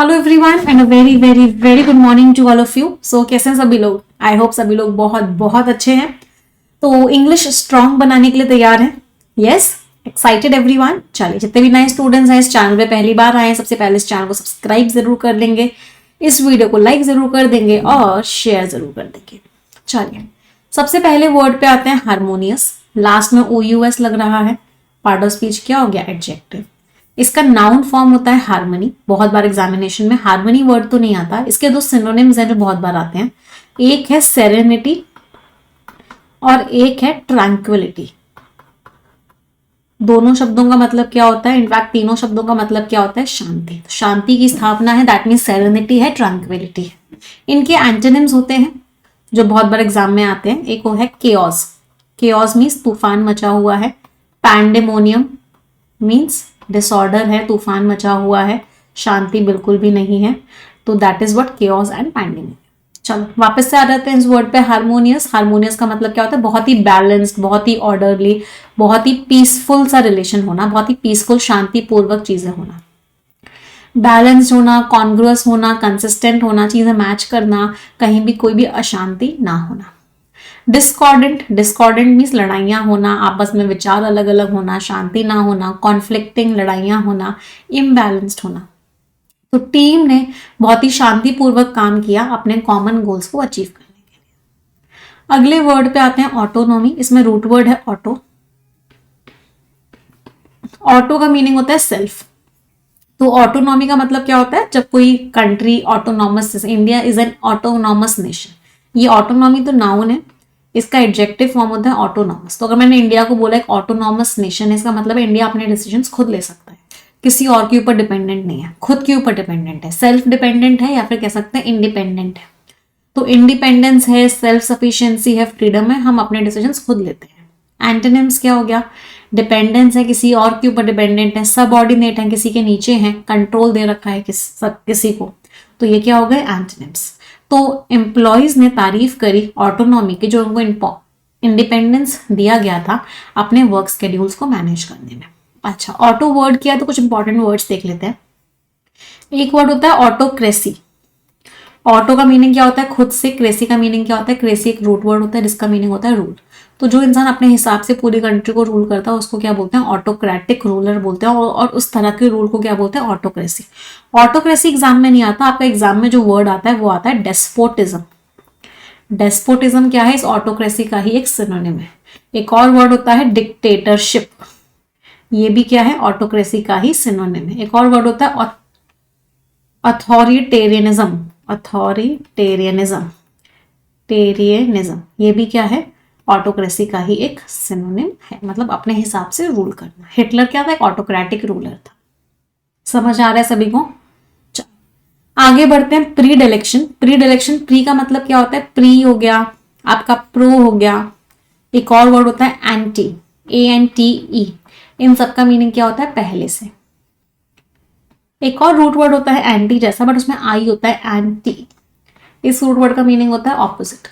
Hello everyone and a very very very good morning to all of you. So कैसे हैं सभी लोग? I hope सभी लोग बहुत बहुत अच्छे हैं। तो इंग्लिश स्ट्रांग बनाने के लिए तैयार हैं? Yes, excited everyone. चलिए, जितने भी नए स्टूडेंट्स हैं इस चैनल पे पहली बार आए हैं, सबसे पहले इस चैनल को सब्सक्राइब जरूर कर लेंगे, इस वीडियो को लाइक जरूर कर देंगे और शेयर जरूर कर देंगे। चलिए, सबसे पहले वर्ड पे आते हैं हारमोनियस। लास्ट में OUS लग रहा है। पार्ट ऑफ स्पीच क्या हो गया? एडजेक्टिव। इसका नाउन फॉर्म होता है हार्मनी। बहुत बार एग्जामिनेशन में हार्मनी वर्ड तो नहीं आता, इसके दो सिनोनिम्स हैं जो बहुत बार आते हैं। एक है सेरेनिटी और एक है ट्रैंक्विलिटी। दोनों शब्दों का मतलब क्या होता है? इनफैक्ट तीनों शब्दों का मतलब क्या होता है? शांति। तो शांति की स्थापना है, दैट मीन्स सेरेनिटी है, ट्रैंक्विलिटी है। इनके एंटोनिम्स होते हैं जो बहुत बार एग्जाम में आते हैं। एक वो है केओस। केओस मीन्स तूफान मचा हुआ है। पैंडेमोनियम मीन्स डिसऑर्डर है, तूफान मचा हुआ है, शांति बिल्कुल भी नहीं है। तो that is what chaos and pandemic. चलो वापस से आ जाते हैं इस वर्ड पे हारमोनियस। हारमोनियस का मतलब क्या होता है? बहुत ही बैलेंस्ड, बहुत ही ऑर्डरली, बहुत ही पीसफुल सा रिलेशन होना, बहुत ही पीसफुल शांतिपूर्वक चीजें होना, बैलेंस्ड होना, कॉन्ग्रुअस होना, कंसिस्टेंट होना, चीजें मैच करना, कहीं भी कोई भी अशांति ना होना। डिस्कॉर्डेंट। डिस्कॉर्डेंट मीन्स लड़ाइयाँ होना, आपस में विचार अलग अलग होना, शांति ना होना, कॉन्फ्लिक्टिंग, लड़ाइयाँ होना, इम्बैलेंस्ड होना। तो टीम ने बहुत ही शांतिपूर्वक काम किया अपने कॉमन गोल्स को अचीव करने के लिए। अगले वर्ड पे आते हैं ऑटोनॉमी। इसमें रूट वर्ड है ऑटो। ऑटो का मीनिंग होता है सेल्फ। तो ऑटोनॉमी का मतलब क्या होता है? जब कोई country autonomous, India is an autonomous nation. ये ऑटोनॉमी तो नाउन है, इसका एडजेक्टिव फॉर्म होता है ऑटोनॉमस। तो अगर मैंने इंडिया को बोला एक ऑटोनॉमस नेशन है, इसका मतलब है इंडिया अपने डिसीजंस खुद ले सकता है, किसी और के ऊपर डिपेंडेंट नहीं है, खुद के ऊपर डिपेंडेंट है, सेल्फ डिपेंडेंट है, या फिर कह सकते हैं इंडिपेंडेंट है। तो इंडिपेंडेंस है, सेल्फ सफिशिएंसी है, फ्रीडम है, हम अपने डिसीजंस खुद लेते हैं। एंटोनिम्स क्या हो गया? डिपेंडेंस है, किसी और के ऊपर डिपेंडेंट है, सबऑर्डिनेट है, किसी के नीचे है, कंट्रोल दे रखा है किसी को। तो ये क्या हो गए? एंटोनिम्स। तो एम्प्लॉयज ने तारीफ करी ऑटोनॉमी की, जो उनको इंडिपेंडेंस दिया गया था अपने वर्क स्केड्यूल्स को मैनेज करने में। अच्छा, ऑटो वर्ड किया तो कुछ इंपॉर्टेंट वर्ड्स देख लेते हैं। एक वर्ड होता है ऑटोक्रेसी। ऑटो का मीनिंग क्या होता है? खुद से। क्रेसी का मीनिंग क्या होता है? क्रेसी एक रूट वर्ड होता है जिसका मीनिंग होता है रूल। तो जो इंसान अपने हिसाब से पूरी कंट्री को रूल करता है उसको क्या बोलते हैं? ऑटोक्रेटिक रूलर बोलते हैं। और उस तरह के रूल को क्या बोलते हैं? ऑटोक्रेसी। ऑटोक्रेसी एग्जाम में नहीं आता, आपका एग्जाम में जो वर्ड आता है वो आता है डेस्पोटिज्म। डेस्पोटिज्म क्या है? इस ऑटोक्रेसी का ही एक सिनोनिम है। एक और वर्ड होता है डिक्टेटरशिप। ये भी क्या है? ऑटोक्रेसी का ही सिनोनिम है। एक और वर्ड होता है अथॉरिटेरियनिज्म। अथॉरिटेरियनिज्म, टेरियनिज्म, ये भी क्या है? ऑटोक्रेसी का ही एक सिनोनिम है, मतलब अपने हिसाब से रूल करना। हिटलर क्या था? एक ऑटोक्रेटिक रूलर था। समझ आ रहा है सभी को? आगे बढ़ते हैं। प्री डिलेक्शन। प्री डिलेक्शन, प्री का मतलब क्या होता है? प्री हो गया, आपका प्रो हो गया। एक और वर्ड होता है एंटी, ANTE। इन सब का मीनिंग क्या होता है? पहले से। एक और रूट वर्ड होता है एंटी जैसा, बट उसमें आई होता है, एंटी। इस रूट वर्ड का मीनिंग होता है ऑपोजिट।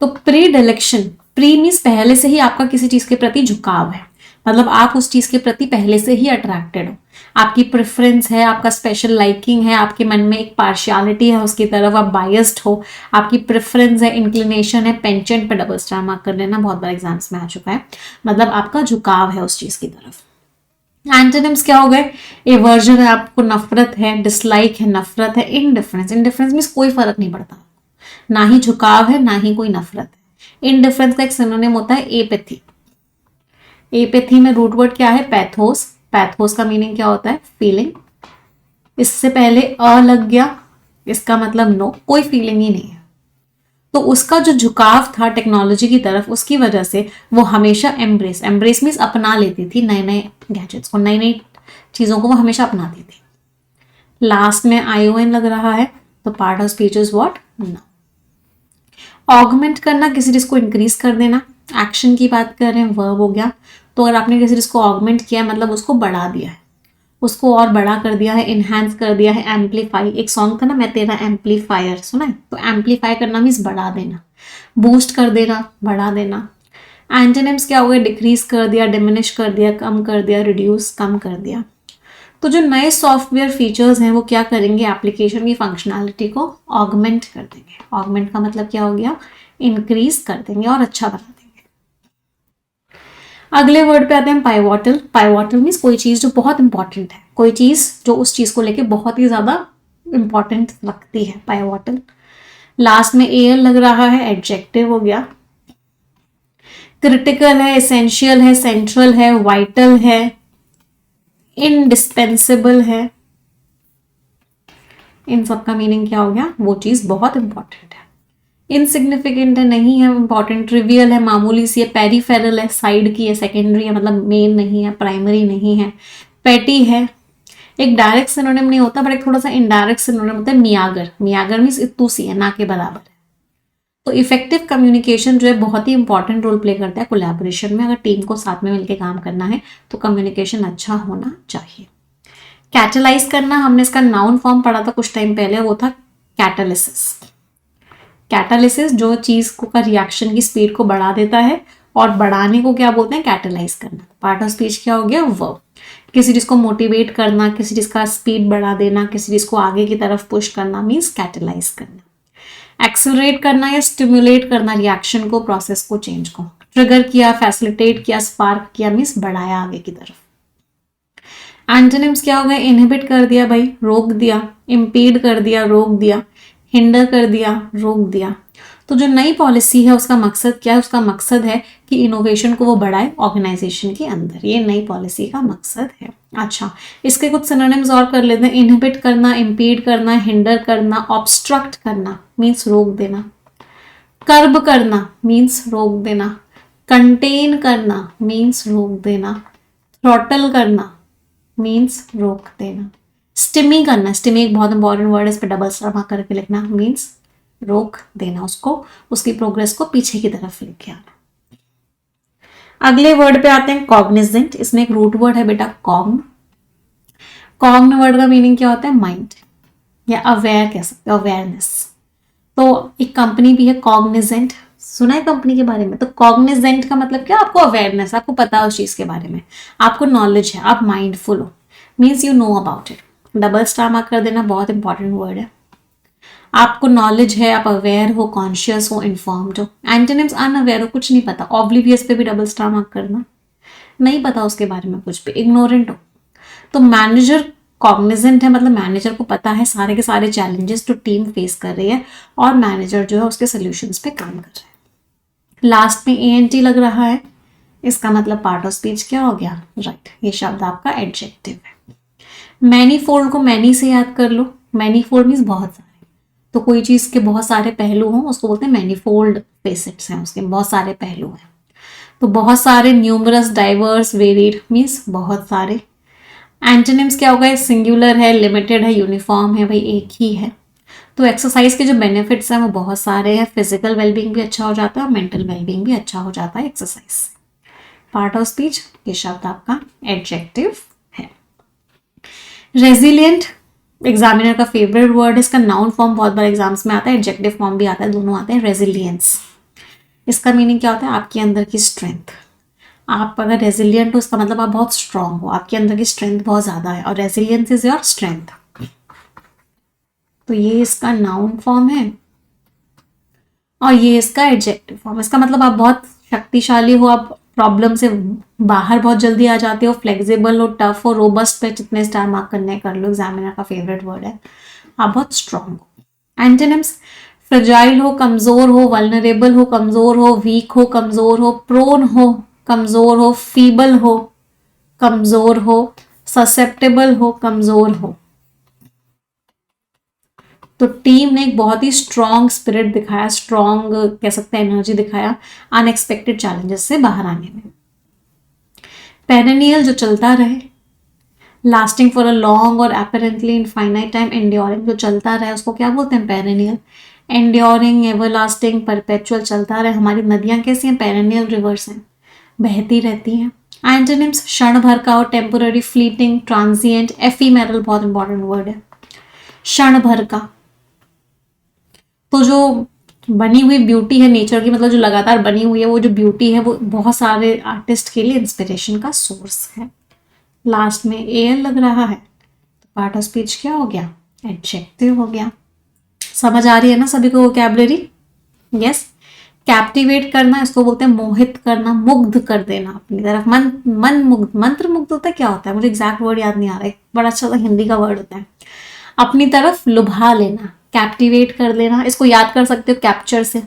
तो प्री डिलेक्शन, प्री मीन्स पहले से ही आपका किसी चीज के प्रति झुकाव है, मतलब आप उस चीज के प्रति पहले से ही अट्रैक्टेड हो, आपकी प्रेफरेंस है, आपका स्पेशल लाइकिंग है, आपके मन में एक पार्शियलिटी है उसकी तरफ, आप बायस्ड हो, आपकी प्रेफरेंस है, इंक्लिनेशन है। पेंचेंट पे डबल स्टार मार्क कर लेना, बहुत बार एग्जाम्स में आ चुका है, मतलब आपका झुकाव है उस चीज की तरफ। एंटोनिम्स क्या हो गए? एवर्जन है, आपको नफरत है, डिसलाइक है, नफरत है, इनडिफरेंस। इनडिफरेंस मीन्स कोई फर्क नहीं पड़ता, ना ही झुकाव है ना ही कोई नफरत है। इनडिफरेंस का एक सिनोनिम होता है एपैथी। एपैथी में रूट वर्ड क्या है? पैथोस। पैथोस का मीनिंग क्या होता है? फीलिंग। इससे पहले लग गया, इसका मतलब नो, कोई फीलिंग ही नहीं है। तो उसका जो झुकाव था टेक्नोलॉजी की तरफ, उसकी वजह से वो हमेशा एम्ब्रेस मीन्स अपना लेती थी नए नए गैजेट्स को, नई नई चीजों को वो हमेशा अपनाती थी। लास्ट में ION लग रहा है, तो part of speech is what? Noun. Augment करना, किसी चीज को इंक्रीज कर देना। एक्शन की बात कर रहे हैं, वर्ब हो गया। तो अगर आपने किसी चीज को ऑगमेंट किया मतलब उसको बढ़ा दिया है, उसको और बड़ा कर दिया है, इनहेंस कर दिया है। एम्पलीफाई, एक सॉन्ग था ना, मैं तेरा एम्पलीफायर, सुना है? तो एम्पलीफाई करना मीन्स बढ़ा देना, बूस्ट कर देना, बढ़ा देना। एंटोनिम्स क्या हो गए? डिक्रीज कर दिया, डिमिनिश कर दिया, कम कर दिया, रिड्यूस, कम कर दिया। तो जो नए सॉफ्टवेयर फीचर्स हैं वो क्या करेंगे, एप्लीकेशन की फंक्शनैलिटी को ऑगमेंट कर देंगे। ऑगमेंट का मतलब क्या हो गया, इंक्रीज कर देंगे और अच्छा बना देंगे। अगले वर्ड पे आते हैं पाइवोटल। पाइवोटल मीन्स कोई चीज जो बहुत इंपॉर्टेंट है, कोई चीज जो उस चीज को लेके बहुत ही ज्यादा इंपॉर्टेंट रखती है, पाइवोटल। लास्ट में एल लग रहा है, एडजेक्टिव हो गया। क्रिटिकल है, एसेंशियल है, सेंट्रल है, वाइटल है, इंडिस्पेंसिबल है। इन सब का मीनिंग क्या हो गया, वो चीज बहुत इंपॉर्टेंट है। इनसिग्निफिकेंट है, नहीं है इंपॉर्टेंट। ट्रिवियल है, मामूली सी है। पेरीफेरल है, साइड की है, सेकेंडरी है, मतलब मेन नहीं है, प्राइमरी नहीं है। पेटी है, एक डायरेक्ट सिनोनिम नहीं होता बट एक थोड़ा सा इनडायरेक्ट सिनोनिम होता है। मियागर, मियागर मीन्स इतू सी है, ना के बराबर है। तो इफेक्टिव कम्युनिकेशन जो है बहुत ही इंपॉर्टेंट रोल प्ले करता है कोलैबोरेशन में। अगर टीम को साथ में मिलकर काम करना है तो कम्युनिकेशन अच्छा होना चाहिए। कैटलाइज करना, हमने इसका नाउन फॉर्म पढ़ा था कुछ टाइम पहले, वो था कैटालिसिस। कैटालिसिस जो चीज को का रिएक्शन की स्पीड को बढ़ा देता है, और बढ़ाने को क्या बोलते हैं, कैटलाइज करना। पार्ट ऑफ स्पीच क्या हो गया, वर्ब। किसी चीज को मोटिवेट करना, किसी चीज का स्पीड बढ़ा देना, किसी चीज को आगे की तरफ पुश करना मीन्स कैटलाइज करना। एक्सेलरेट करना या स्टिमुलेट करना रिएक्शन को, प्रोसेस को, चेंज को। ट्रिगर किया, फैसिलिटेट किया, स्पार्क किया मीन्स बढ़ाया आगे की तरफ। एंटोनिम्स क्या हो गए, इनहिबिट कर दिया भाई, रोक दिया। इम्पीड कर दिया, रोक दिया। हिंडर कर दिया, रोक दिया। तो जो नई पॉलिसी है उसका मकसद क्या है, उसका मकसद है कि इनोवेशन को वो बढ़ाए ऑर्गेनाइजेशन के अंदर। ये नई पॉलिसी का मकसद है। अच्छा, इसके कुछ सिनोनिम्स और कर लेते हैं। इनहिबिट करना, इम्पीड करना, हिंडर करना। ऑब्स्ट्रक्ट करना मीन्स रोक देना। कर्ब करना मीन्स रोक देना। कंटेन करना मीन्स रोक देना। थ्रॉटल करना मीन्स रोक देना। स्टिमी करना, स्टिमी एक बहुत इंपॉर्टेंट वर्ड है, इस पर डबल स्टार मार्क करके लिखना, मीन्स रोक देना, उसको, उसकी प्रोग्रेस को पीछे की तरफ लेके आना। अगले वर्ड पे आते हैं कॉग्निजेंट। इसमें एक रूट वर्ड है बेटा, कॉग्न। कॉग्न वर्ड का मीनिंग क्या होता है, माइंड या अवेयर कह सकते हो, अवेयरनेस। तो एक कंपनी भी है कॉग्निजेंट, सुना है कंपनी के बारे में। तो कॉग्निजेंट का मतलब क्या, आपको अवेयरनेस, आपको पता है उस चीज के बारे में, आपको नॉलेज है, आप माइंडफुल हो, means you know about it. Double star mark कर देना, बहुत इंपॉर्टेंट वर्ड है। आपको नॉलेज है, आप अवेयर हो, कॉन्शियस हो, इन्फॉर्म्ड हो। एंटोनिम्स अनअवेयर हो, कुछ नहीं पता, ऑब्लिवियस पे भी डबल स्टार मार्क करना, नहीं पता उसके बारे में कुछ भी, इग्नोरेंट हो। तो मैनेजर कॉग्निजेंट है, मतलब मैनेजर को पता है सारे के सारे चैलेंजेस जो टीम फेस कर रही है, और मैनेजर जो है उसके सोल्यूशंस पे काम कर रहा है। लास्ट में एएनटी लग रहा है, इसका मतलब पार्ट ऑफ स्पीच क्या हो गया, राइट। ये शब्द आपका एडजेक्टिव है। मैनीफोल्ड को मैनी से याद कर लो। मैनीफोल्ड मीन्स बहुत सारे, तो कोई चीज के बहुत सारे पहलू हों उसको बोलते हैं मैनीफोल्ड फेसेट्स हैं, उसके बहुत सारे पहलू हैं। तो बहुत सारे, न्यूमरस, डाइवर्स, वेरिड मीन्स बहुत सारे। एंटोनिम्स क्या होगा, सिंगुलर है, लिमिटेड है, यूनिफॉर्म है, भाई एक ही है। तो एक्सरसाइज के जो बेनिफिट्स हैं वो बहुत सारे हैं। फिजिकल वेलबींग भी अच्छा हो जाता है और मेंटल वेलबींग भी अच्छा हो जाता है एक्सरसाइज से। पार्ट ऑफ स्पीच, ये शब्द आपका एडजेक्टिव है। रेजिलियंट एग्जामिनर का फेवरेट वर्ड है, इसका नाउन फॉर्म बहुत बार एग्जाम्स में आता है, एडजेक्टिव फॉर्म भी आता है, दोनों आते हैं। रेजिलियंस, इसका मीनिंग क्या होता है, आपके अंदर की स्ट्रेंथ। आप अगर रेजिलियंट हो इसका मतलब आप बहुत स्ट्रांग हो, आपके अंदर की स्ट्रेंथ बहुत ज्यादा है, और रेजिलियंस इज योर स्ट्रेंथ। तो ये इसका नाउन फॉर्म है और ये इसका एडजेक्टिव फॉर्म। इसका मतलब आप बहुत शक्तिशाली हो, आप प्रॉब्लम से बाहर बहुत जल्दी आ जाते हो, फ्लेक्सिबल हो, टफ हो, रोबस्ट पे जितने स्टार मार्क करने कर लो, एग्जामिनर का फेवरेट वर्ड है। आप बहुत स्ट्रांग हो। एंटोनिम्स, फ्रजाइल हो, कमजोर हो, वल्नरेबल हो, कमजोर हो, वीक हो, कमजोर हो, प्रोन हो, कमजोर हो, फीबल हो, कमजोर हो, ससेप्टेबल हो, कमजोर हो। तो टीम ने एक बहुत ही स्ट्रॉन्ग स्पिरिट दिखाया, स्ट्रॉन्ग कह सकते हैं एनर्जी दिखाया अनएक्सपेक्टेड चैलेंजेस से बाहर आने में। पेरेनियल जो चलता रहे, लास्टिंग फॉर अ लॉन्ग और अपेरेंटली इनफाइनाइट टाइम, एंड्योरिंग जो चलता रहे उसको क्या बोलते हैं, पेरेनियल। एंड्योरिंग, एवरलास्टिंग, परपेचुअल, चलता रहे। हमारी नदियां कैसी हैं, पेरेनियल रिवर्स हैं, बहती रहती हैं। एंटोनिम्स, क्षण भर का हो, टेम्पोररी, फ्लीटिंग, ट्रांजिएंट, एफीमेरल, बहुत इंपॉर्टेंट वर्ड है, क्षण भर का। तो जो बनी हुई ब्यूटी है नेचर की, मतलब जो लगातार बनी हुई है वो जो ब्यूटी है, वो बहुत सारे आर्टिस्ट के लिए इंस्पिरेशन का सोर्स है। लास्ट में एल लग रहा है तो पार्ट ऑफ स्पीच क्या हो गया, एडजेक्टिव हो गया। समझ आ रही है ना सभी को वोकैबुलरी? यस। कैप्टिवेट करना इसको बोलते हैं मोहित करना, मुग्ध कर देना अपनी तरफ, मन मुग्ध, मंत्र मुग्ध होता है, क्या होता है मुझे एग्जैक्ट वर्ड याद नहीं आ रहा है, बड़ा अच्छा सा हिंदी का वर्ड होता है, अपनी तरफ लुभा लेना, कैप्टिवेट कर लेना। इसको याद कर सकते हो कैप्चर से,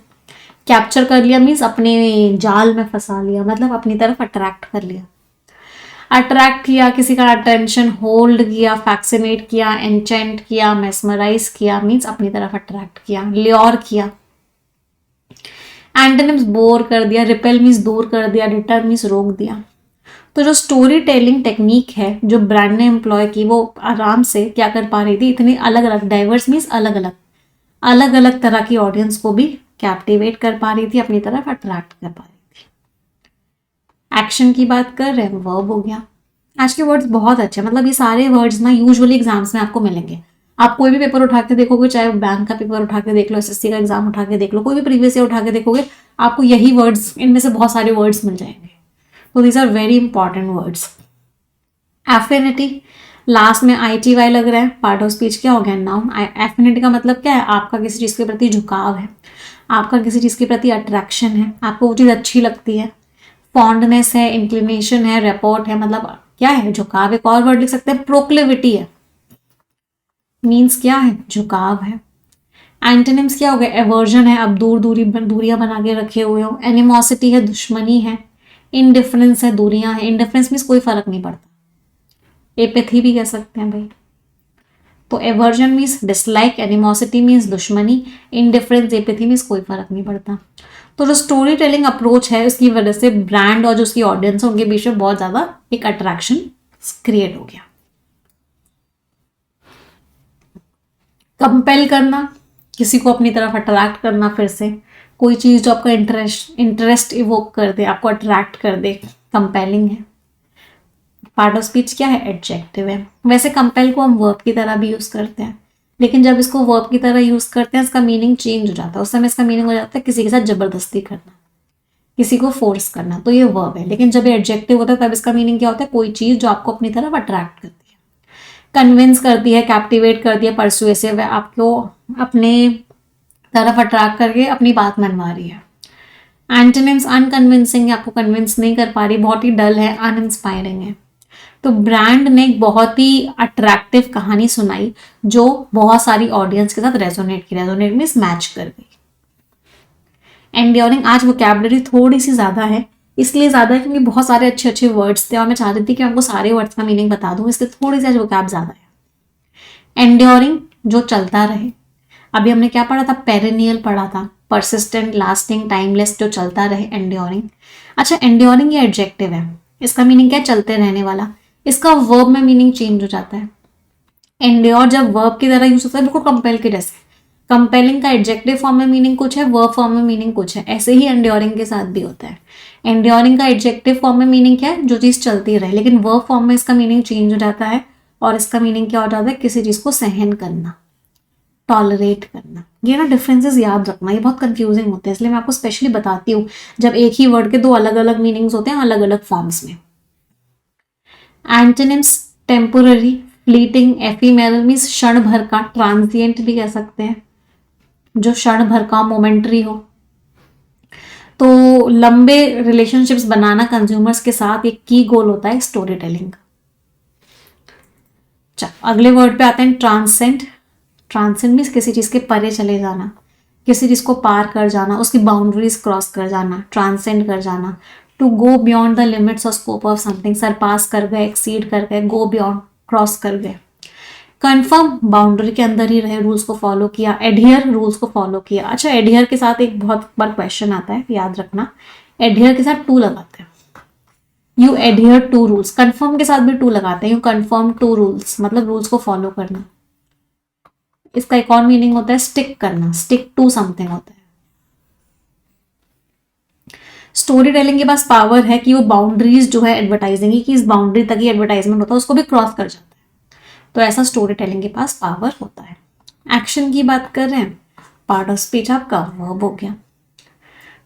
कैप्चर कर लिया मीन्स अपने जाल में फंसा लिया, मतलब अपनी तरफ अट्रैक्ट कर लिया, अट्रैक्ट किया, किसी का अटेंशन होल्ड किया, फैक्सिनेट किया, एंचेंट किया, मेस्मराइज किया मीन्स अपनी तरफ अट्रैक्ट किया, ल्योर किया। एंटोनिम्स बोर कर दिया, रिपेल मीन्स दूर कर दिया, डिटर मीन्स रोक दिया। तो जो स्टोरी टेलिंग टेक्निक है जो ब्रांड ने एम्प्लॉय की, वो आराम से क्या कर पा रही थी, इतनी अलग अलग, डाइवर्स मीन्स अलग अलग तरह की ऑडियंस को भी कैप्टिवेट कर पा रही थी, अपनी तरफ अट्रैक्ट कर पा रही थी। एक्शन की बात कर रहे हैं, वर्ब हो गया। आज के वर्ड्स बहुत अच्छे, मतलब ये सारे वर्ड्स ना यूजुअली एग्जाम्स में आपको मिलेंगे। आप कोई भी पेपर उठा के देखोगे, चाहे बैंक का पेपर उठा के देख लो, एसएससी का एग्जाम उठा के देख लो, कोई भी प्रीवियस ईयर उठा के देखोगे, आपको यही वर्ड्स, इनमें से बहुत सारे वर्ड्स मिल जाएंगे। तो these are very important words. Affinity, last में ITY लग रहा है, पार्ट ऑफ स्पीच क्या हो गया, नाउन। एफिनिटी का मतलब क्या है, आपका किसी चीज़ के प्रति झुकाव है, आपका किसी चीज़ के प्रति अट्रैक्शन है, आपको वो चीज़ अच्छी लगती है। फॉन्डनेस है, इंक्लिनेशन है, रेपोर्ट है, मतलब क्या है, झुकाव। एक और वर्ड लिख सकते हैं, प्रोक्लिविटी है, मीन्स क्या है, झुकाव है। एंटोनिम्स क्या हो गया, एवर्जन है, अब दूरियां बना के रखे हुए हो। एनिमोसिटी है, दुश्मनी है। इनडिफरेंस है, दूरियां है। इनडिफरेंस मीन्स कोई फर्क नहीं पड़ता, एपैथी भी कह सकते हैं भाई। तो aversion means dislike, animosity means दुश्मनी, इनडिफरेंस, एपैथी मीन्स कोई फर्क नहीं पड़ता। तो जो स्टोरी टेलिंग अप्रोच है उसकी वजह से ब्रांड और जो उसकी ऑडियंस है उनके बीच में बहुत ज्यादा एक अट्रैक्शन क्रिएट हो गया। कंपेल करना, किसी को अपनी तरफ अट्रैक्ट करना, फिर से कोई चीज जो आपका इंटरेस्ट इवोक कर दे, आपको अट्रैक्ट कर दे, कंपेलिंग है। पार्ट ऑफ स्पीच क्या है, एडजेक्टिव है। वैसे कंपेल को हम वर्ब की तरह भी यूज करते हैं, लेकिन जब इसको वर्ब की तरह यूज करते हैं इसका मीनिंग चेंज हो जाता है। उस समय इसका मीनिंग हो जाता है किसी के साथ जबरदस्ती करना, किसी को फोर्स करना, तो ये वर्ब है। लेकिन जब ये एडजेक्टिव होता है तब इसका मीनिंग क्या होता है, कोई चीज जो आपको अपनी तरफ अट्रैक्ट करती है, कन्विंस करती है, कैप्टिवेट करती है, परसुएसिव है, आपको अपने तरफ अट्रैक्ट करके अपनी बात मनवा रही है। एंटोनिम्स, अनकन्विंसिंग है, आपको कन्विंस नहीं कर पा रही, बहुत ही डल है, अनइंस्पायरिंग है। तो ब्रांड ने एक बहुत ही अट्रैक्टिव कहानी सुनाई जो बहुत सारी ऑडियंस के साथ रेजोनेट की, रेजोनेट मींस मैच कर गई। एंड्योरिंग, आज वोकैबुलरी थोड़ी सी ज्यादा है, इसलिए ज्यादा है क्योंकि बहुत सारे अच्छे अच्छे वर्ड्स थे और मैं चाहती थी कि आपको सारे वर्ड्स का मीनिंग बता दूं, इसलिए थोड़ी सी आज वोकैब ज्यादा है। एंड्योरिंग, जो चलता रहे। अभी हमने क्या पढ़ा था, पेरिनियल पढ़ा था, परसिस्टेंट, लास्टिंग, टाइमलेस, जो चलता रहे, एंड्योरिंग। अच्छा, एंड्योरिंग ये एडजेक्टिव है, इसका मीनिंग क्या है, चलते रहने वाला। इसका वर्ब में मीनिंग चेंज हो जाता है। एंड्योर जब वर्ब की तरह यूज होता है बिल्कुल कंपेल के जैसे, कंपेलिंग का एडजेक्टिव फॉर्म में मीनिंग कुछ है, वर्ब फॉर्म में मीनिंग कुछ है, ऐसे ही एंड्योरिंग के साथ भी होता है। एंड्योरिंग का एडजेक्टिव फॉर्म में मीनिंग क्या है, जो चीज चलती रहे, लेकिन वर्ब फॉर्म में इसका मीनिंग चेंज हो जाता है और इसका मीनिंग क्या हो जाता है, किसी चीज को सहन करना, टॉलरेट करना। ये ना डिफरेंसेस याद रखना, ये बहुत कंफ्यूजिंग होते हैं, इसलिए मैं आपको स्पेशली बताती हूँ जब एक ही वर्ड के दो अलग अलग मीनिंग्स होते हैं अलग अलग फॉर्म्स में। Antonyms, temporary, fleeting, ephemeral means क्षण भर का, ट्रांजिएंट भी कह सकते हैं, जो क्षण भर का, मोमेंट्री हो। तो लंबे रिलेशनशिप्स बनाना कंज्यूमर्स के साथ एक की गोल होता है स्टोरी टेलिंग का। चलो अगले वर्ड पे आते हैं, ट्रांसेंड। ट्रांसेंड मीन्स किसी चीज के परे चले जाना, किसी चीज को पार कर जाना, उसकी बाउंड्रीज क्रॉस कर जाना, ट्रांसेंड कर जाना। To go beyond the limits और स्कोप ऑफ समथिंग, सरपास कर गए, एक्सीड कर गए, गो बियॉन्ड, क्रॉस कर गए। कन्फर्म, बाउंड्री के अंदर ही रहे, रूल्स को फॉलो किया। एडहियर, रूल्स को फॉलो किया। अच्छा, एडहियर के साथ एक बहुत बार क्वेश्चन आता है, याद रखना, एडहियर के साथ टू लगाते हैं, you adhere to rules. Confirm के साथ भी टू लगाते हैं, यू कन्फर्म टू रूल्स, मतलब रूल्स को फॉलो करना। इसका एक और मीनिंग होता है स्टिक करना, स्टिक टू समथिंग होता है। स्टोरी टेलिंग के पास पावर है कि वो बाउंड्रीज जो है एडवर्टाइजिंग की, इस बाउंड्री तक ही एडवर्टाइजमेंट होता है, उसको भी क्रॉस कर जाता है। तो ऐसा स्टोरी टेलिंग के पास पावर होता है। एक्शन की बात कर रहे हैं, पार्ट ऑफ स्पीच आपका वर्ब हो गया।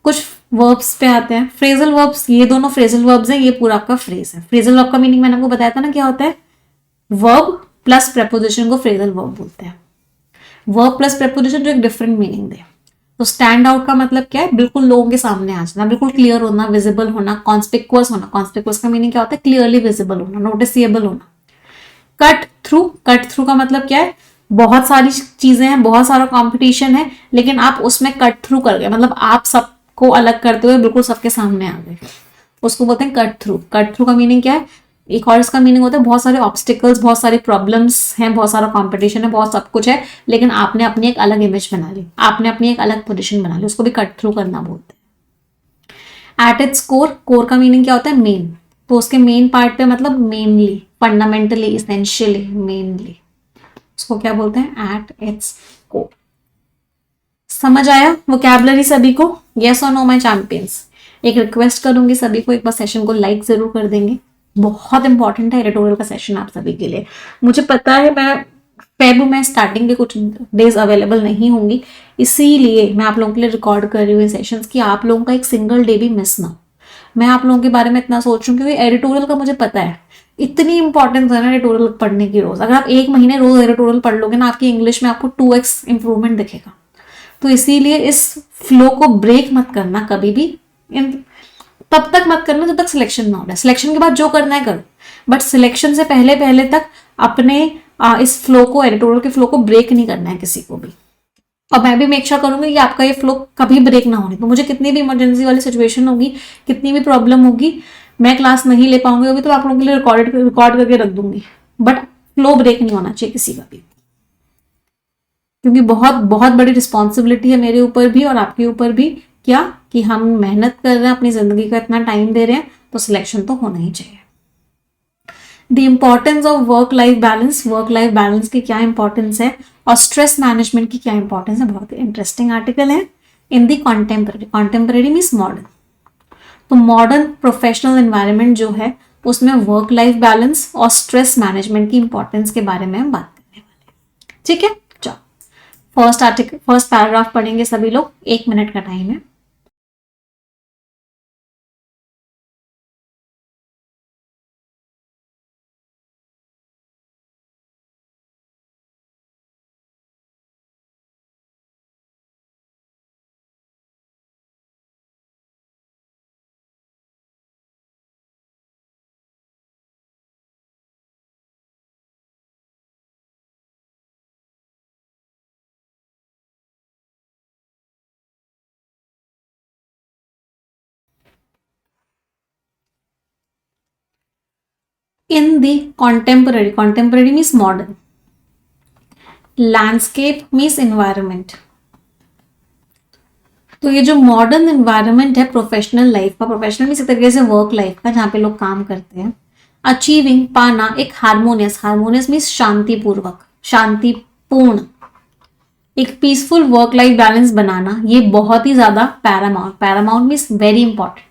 कुछ वर्ब्स पे आते हैं। फ्रेजल वर्ब्स, ये दोनों फ्रेजल वर्ब्स हैं, ये पूरा आपका फ्रेज है। फ्रेजल वर्ब का मीनिंग मैंने आपको बताया था ना क्या होता है, वर्ब प्लस प्रेपोजिशन को फ्रेजल वर्ब बोलते हैं। वर्ब प्लस प्रेपोजिशन जो एक डिफरेंट मीनिंग दे। तो स्टैंड आउट का मतलब क्या है, बिल्कुल लोगों के सामने आ जाना, बिल्कुल क्लियर होना, विजिबल होना, कॉन्स्पिक्वस होना। कॉन्स्पिक्वस का मीनिंग क्या होता है, क्लियरली विजिबल होना, नोटिसेबल होना। कट थ्रू, कट थ्रू का मतलब क्या है, बहुत सारी चीजें हैं, बहुत सारा कंपटीशन है, लेकिन आप उसमें कट थ्रू कर गए, मतलब आप सबको अलग करते हुए बिल्कुल सबके सामने आ गए, उसको बोलते हैं कट थ्रू। कट थ्रू का मीनिंग क्या है, एक और इसका मीनिंग होता है बहुत सारे ऑब्स्टिकल्स, बहुत सारी प्रॉब्लम्स हैं, बहुत सारा कंपटीशन है, बहुत सब कुछ है, लेकिन आपने अपनी एक अलग इमेज बना ली, आपने अपनी एक अलग पोजीशन बना ली, उसको भी कट थ्रू करना बोलते हैं। एट इट्स कोर, कोर का मीनिंग क्या होता है, मेन। तो उसके मेन पार्ट पे मतलब मेनली, फंडामेंटली, इसेंशियली, मेनली, उसको क्या बोलते हैं, एट इट्स कोर। समझ आया वोकैबुलरी सभी को? यस और नो माय चैंपियंस? एक रिक्वेस्ट करूंगी सभी को, एक बार सेशन को लाइक जरूर कर देंगे, बहुत इंपॉर्टेंट है एडिटोरियल का सेशन आप सभी के लिए। मुझे पता है मैं फेब में स्टार्टिंग के कुछ डेज अवेलेबल नहीं होंगी, इसीलिए मैं आप लोगों के लिए रिकॉर्ड कर रही हूँ सेशंस कि आप लोगों का एक सिंगल डे भी मिस ना हो। मैं आप लोगों के बारे में इतना सोच रही हूँ क्योंकि एडिटोरियल का मुझे पता है इतनी इंपॉर्टेंस है ना एडिटोरियल पढ़ने की रोज। अगर आप एक महीने रोज एडिटोरियल पढ़ लोगे ना, आपकी इंग्लिश में आपको 2x इंप्रूवमेंट दिखेगा। तो इसीलिए इस फ्लो को ब्रेक मत करना कभी भी, तब तक मत करना जब तक सिलेक्शन ना हो जाए। सिलेक्शन के बाद जो करना है करो, बट सिलेक्शन से पहले पहले तक अपने इस फ्लो को, एडिटोरियल के फ्लो को ब्रेक नहीं करना है किसी को भी। और मैं भी मेक श्योर करूंगी कि आपका ये फ्लो कभी ब्रेक ना होने। तो मुझे कितनी भी इमरजेंसी वाली सिचुएशन होगी, कितनी भी प्रॉब्लम होगी, मैं क्लास नहीं ले पाऊंगी होगी तो आप लोगों के लिए रिकॉर्ड करके रख दूंगी, बट फ्लो ब्रेक नहीं होना चाहिए किसी का भी, क्योंकि बहुत बहुत बड़ी रिस्पॉन्सिबिलिटी है मेरे ऊपर भी और आपके ऊपर भी, क्या कि हम मेहनत कर रहे हैं, अपनी जिंदगी का इतना टाइम दे रहे हैं, तो सिलेक्शन तो होना ही चाहिए। The importance of work life balance, work life balance की क्या इंपॉर्टेंस है और स्ट्रेस मैनेजमेंट की क्या इंपॉर्टेंस है, बहुत ही इंटरेस्टिंग आर्टिकल है इन दी कॉन्टेम्पररी। Contemporary means modern. तो मॉडर्न प्रोफेशनल एनवायरनमेंट जो है उसमें वर्क लाइफ बैलेंस और स्ट्रेस मैनेजमेंट की इंपॉर्टेंस के बारे में हम बात करने वाले हैं। ठीक है, चलो फर्स्ट पैराग्राफ पढ़ेंगे सभी लोग, 1 मिनट का टाइम है। In the contemporary, contemporary means modern, landscape means environment। तो ये जो मॉडर्न एनवायरनमेंट है प्रोफेशनल लाइफ का, प्रोफेशनल मीन्स एक तरीके से वर्क लाइफ का, जहाँ पे लोग काम करते हैं, अचीविंग पाना एक हार्मोनियस, हार्मोनियस मीन्स शांतिपूर्वक, शांतिपूर्ण, एक पीसफुल वर्क लाइफ बैलेंस बनाना, ये बहुत ही ज्यादा Paramount, Paramount means very important.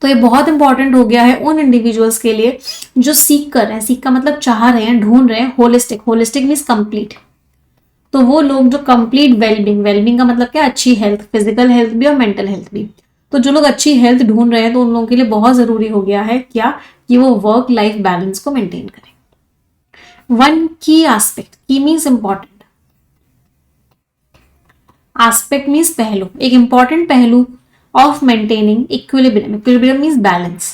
तो ये बहुत इंपॉर्टेंट हो गया है उन इंडिविजुअल्स के लिए जो सीख कर रहे हैं, सीख का मतलब चाह रहे हैं, ढूंढ रहे हैं होलिस्टिक, होलिस्टिक मीन्स कंप्लीट। तो वो लोग जो कंप्लीट वेलबींग, वेलबींग का मतलब क्या, अच्छी हेल्थ, फिजिकल हेल्थ भी और मेंटल हेल्थ भी। तो जो लोग अच्छी हेल्थ ढूंढ रहे हैं तो उन लोगों के लिए बहुत जरूरी हो गया है क्या, कि वो वर्क लाइफ बैलेंस को मेंटेन करें। One key aspect, key means important, aspect means पहलू, एक इंपॉर्टेंट पहलू of maintaining equilibrium, equilibrium means balance,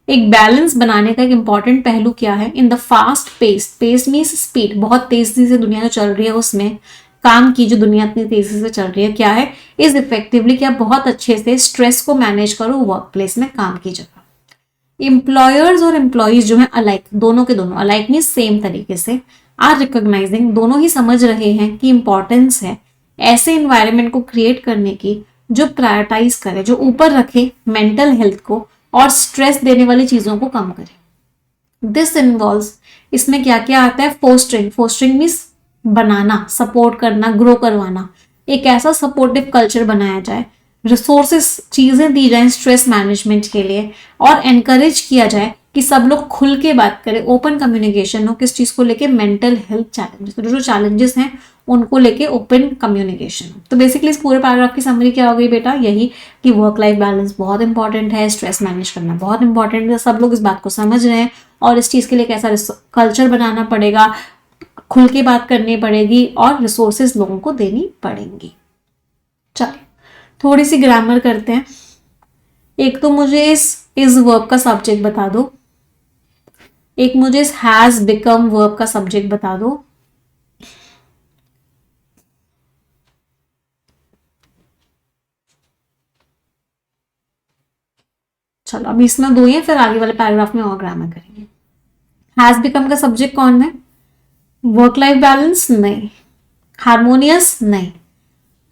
एक बैलेंस बनाने का एक इंपॉर्टेंट पहलू क्या है, in the fast pace, pace means speed, बहुत तेजी से दुनिया जो चल रही है उसमें, काम की जो दुनिया इतनी तेजी से चल रही है, क्या है, इज इफेक्टिवली, क्या बहुत अच्छे से स्ट्रेस को मैनेज करो वर्क प्लेस में, काम की जगह। एम्प्लॉयर्स और एम्प्लॉयज जो है अलाइक, दोनों के दोनों, अलाइक मीन्स सेम तरीके से, आर रिकॉग्नाइजिंग, दोनों ही समझ रहे हैं कि इंपॉर्टेंस है ऐसे इन्वायरमेंट को क्रिएट करने की जो प्रायोरिटाइज करे, जो ऊपर रखे मेंटल हेल्थ को और स्ट्रेस देने वाली चीजों को कम करे। दिस इन्वॉल्व्स, इसमें क्या क्या आता है, फोस्टरिंग, फोस्टरिंग मीन्स बनाना, सपोर्ट करना, ग्रो करवाना, एक ऐसा सपोर्टिव कल्चर बनाया जाए, रिसोर्सेस, चीजें दी जाए स्ट्रेस मैनेजमेंट के लिए, और एनकरेज किया जाए कि सब लोग खुल के बात करें, ओपन कम्युनिकेशन हो किस चीज को लेके, मेंटल हेल्थ चैलेंजेस, जो चैलेंजेस हैं उनको लेके ओपन कम्युनिकेशन। तो बेसिकली इस पूरे पैराग्राफ की समरी क्या हो गई बेटा, यही कि वर्क लाइफ बैलेंस बहुत इंपॉर्टेंट है, स्ट्रेस मैनेज करना बहुत इंपॉर्टेंट है, सब लोग इस बात को समझ रहे हैं और इस चीज़ के लिए कैसा कल्चर बनाना पड़ेगा, खुल के बात करनी पड़ेगी और रिसोर्सेज लोगों को देनी पड़ेंगी। चलिए थोड़ी सी ग्रामर करते हैं। एक तो मुझे इस वर्ब का सब्जेक्ट बता दो, एक मुझे इस हैज बिकम वर्ब का सब्जेक्ट बता दो, चलो अभी इसमें दो ही है, फिर आगे वाले पैराग्राफ में और ग्रामर करेंगे। हैज बिकम का सब्जेक्ट कौन है? वर्क लाइफ बैलेंस नहीं, हार्मोनियस नहीं,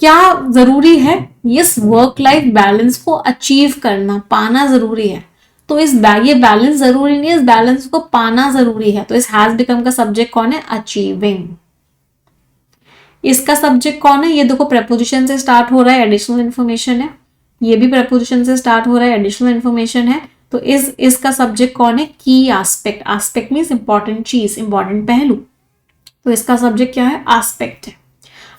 क्या जरूरी है? इस वर्क लाइफ बैलेंस को अचीव करना, पाना जरूरी है। तो ये बैलेंस जरूरी नहीं है, इस बैलेंस को पाना जरूरी है। तो इस हैज बिकम का सब्जेक्ट कौन है? अचीविंग। इसका सब्जेक्ट कौन है? ये देखो प्रेपोजिशन से स्टार्ट हो रहा है, एडिशनल इन्फॉर्मेशन है। ये भी प्रेपोजिशन से स्टार्ट हो रहा है, एडिशनल इन्फॉर्मेशन है। तो इसका सब्जेक्ट कौन है? की एस्पेक्ट। एस्पेक्ट मीन्स इंपॉर्टेंट चीज, इंपॉर्टेंट पहलू। तो इसका सब्जेक्ट क्या है? एस्पेक्ट है।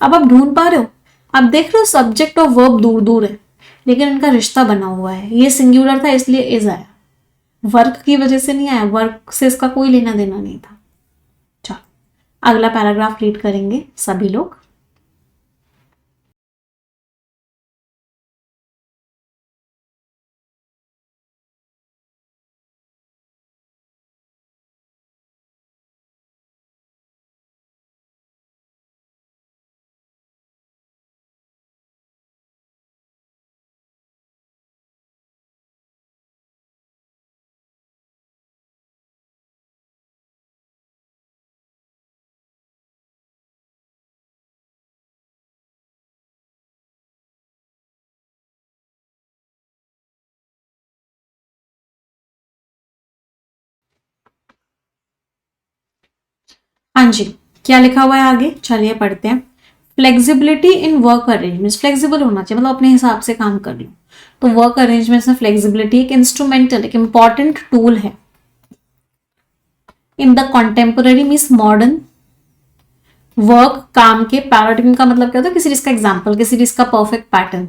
अब आप ढूंढ पा रहे हो, अब देख रहे हो सब्जेक्ट और वर्ब दूर दूर है लेकिन इनका रिश्ता बना हुआ है। ये सिंगुलर था इसलिए इज आया, वर्क की वजह से नहीं आया, वर्क से इसका कोई लेना देना नहीं था। चलो अगला पैराग्राफ रीड करेंगे सभी लोग। हाँ जी, क्या लिखा हुआ है आगे? चलिए पढ़ते हैं। Flexibility in work arrangement, flexible होना चाहिए, मतलब अपने हिसाब से काम कर लो। तो वर्क अरेंजमेंट में फ्लेक्सिबिलिटी एक इंस्ट्रूमेंटल, एक इंपॉर्टेंट टूल है in the contemporary means modern work. काम के पैराडिग्म का मतलब क्या होता है? किसी चीज का एग्जाम्पल, किसी चीज का परफेक्ट पैटर्न।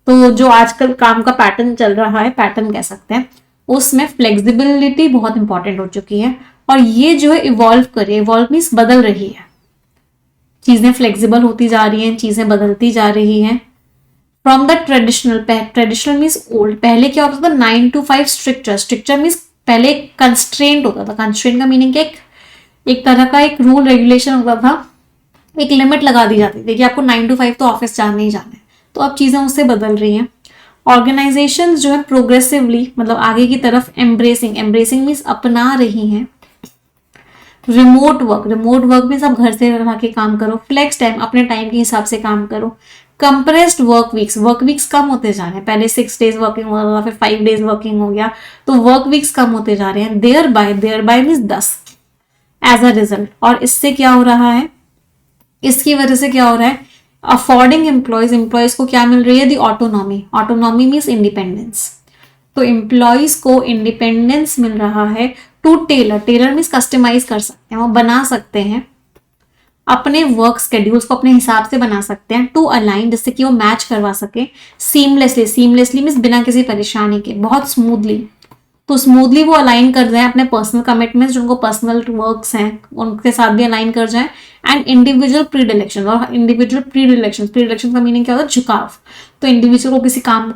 तो जो आजकल काम का पैटर्न चल रहा है, पैटर्न कह सकते हैं, उसमें फ्लेक्सिबिलिटी बहुत इंपॉर्टेंट हो चुकी है। और ये जो है इवॉल्व कर रही है, इवॉल्व मीन्स बदल रही है, चीजें फ्लेक्सिबल होती जा रही हैं, चीजें बदलती जा रही हैं। From the traditional, traditional means old, पहले क्या होता था? 9 to 5 स्ट्रिक्चर, स्ट्रिक्चर मीन्स पहले कंस्ट्रेंट होता था। कंस्ट्रेंट का मीनिंग क्या? एक तरह का एक रूल रेगुलेशन होता था, एक लिमिट लगा दी जाती थी कि आपको 9 to 5 तो ऑफिस जाना ही जाना है। तो अब चीजें उससे बदल रही हैं। ऑर्गेनाइजेशन जो है प्रोग्रेसिवली, मतलब आगे की तरफ एम्ब्रेसिंग, एम्ब्रेसिंग मीन्स अपना रही हैं। रिमोट वर्क मीन्स आप घर से रह के काम करो। फ्लेक्स टाइम, अपने टाइम के हिसाब से काम करो। कंप्रेस्ड वर्क वीक्स कम होते जा रहे हैं, पहले 6 days वर्किंग होता था, फिर 5 days वर्किंग हो गया, तो वर्क वीक्स कम होते जा रहे हैं। Thereby means 10 as a result. और इससे क्या हो रहा है? इसकी वजह से क्या हो रहा है? अफोर्डिंग एम्प्लॉयज को क्या मिल रही है? दी ऑटोनॉमी। Autonomy means independence. तो एम्प्लॉयज को इंडिपेंडेंस मिल रहा है टू टेलर मीन्स कस्टमाइज कर सकते हैं, वो बना सकते हैं अपने वर्क स्केड्यूल्स को, अपने हिसाब से बना सकते हैं। टू अलाइन, जिससे कि वो मैच करवा सके। सीमलेसली मीन्स बिना किसी परेशानी के, बहुत स्मूथली। तो स्मूथली वो अलाइन कर जाए अपने पर्सनल कमिटमेंट्स, जो उनको पर्सनल वर्क्स हैं उनके साथ भी अलाइन कर जाए। एंड इंडिविजुअल प्रीडिलेक्शन, और इंडिविजुअल प्रीडिलेक्शन का मीनिंग क्या होता है? झुकाव। तो इंडिविजुअल को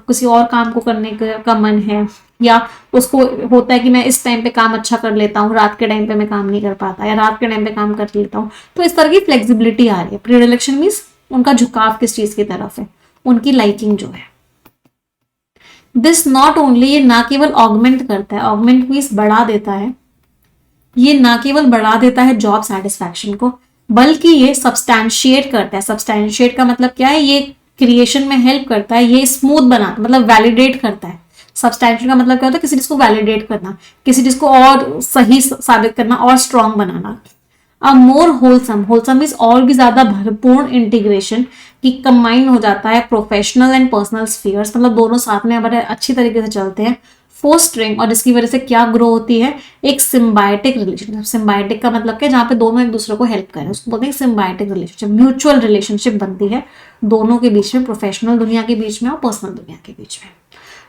किसी और काम को करने का मन है, या उसको होता है कि मैं इस टाइम पे काम अच्छा कर लेता हूँ, रात के टाइम पे मैं काम नहीं कर पाता, या रात के टाइम पे काम कर लेता हूँ। तो इस तरह की फ्लेक्सिबिलिटी आ रही है। प्रीडिलेक्शन मीन्स उनका झुकाव किस चीज की तरफ है, उनकी लाइकिंग जो है। दिस नॉट ओनली, ये ना केवल ऑगमेंट करता है, ऑगमेंट मीन्स बढ़ा देता है, ये ना केवल बढ़ा देता है जॉब सेटिस्फैक्शन को, बल्कि ये सब्सटैंशिएट करता है। सब्सटैंशिएट का मतलब क्या है? ये क्रिएशन में हेल्प करता है, ये स्मूथ बना, मतलब वैलिडेट करता है। सब्सटैंशिएट का मतलब क्या होता है? किसी चीज को वैलिडेट करना, किसी चीज को और सही साबित करना और स्ट्रॉन्ग बनाना। अ मोर होलसम मीन्स और भी ज्यादा भरपूर इंटीग्रेशन, कि कंबाइन हो जाता है प्रोफेशनल एंड पर्सनल स्फीयर्स, मतलब दोनों साथ में बड़े अच्छी तरीके से चलते हैं। फोर्थ स्ट्रिंग, और इसकी वजह से क्या ग्रो होती है, एक सिम्बायोटिक रिलेशनशिप। सिम्बायोटिक का मतलब क्या, जहाँ पे दोनों एक दूसरे को हेल्प करें, उसको बोलते हैं सिम्बायोटिक रिलेशनशिप। म्यूचुअल रिलेशनशिप बनती है दोनों के बीच में, प्रोफेशनल दुनिया के बीच में और पर्सनल दुनिया के बीच में।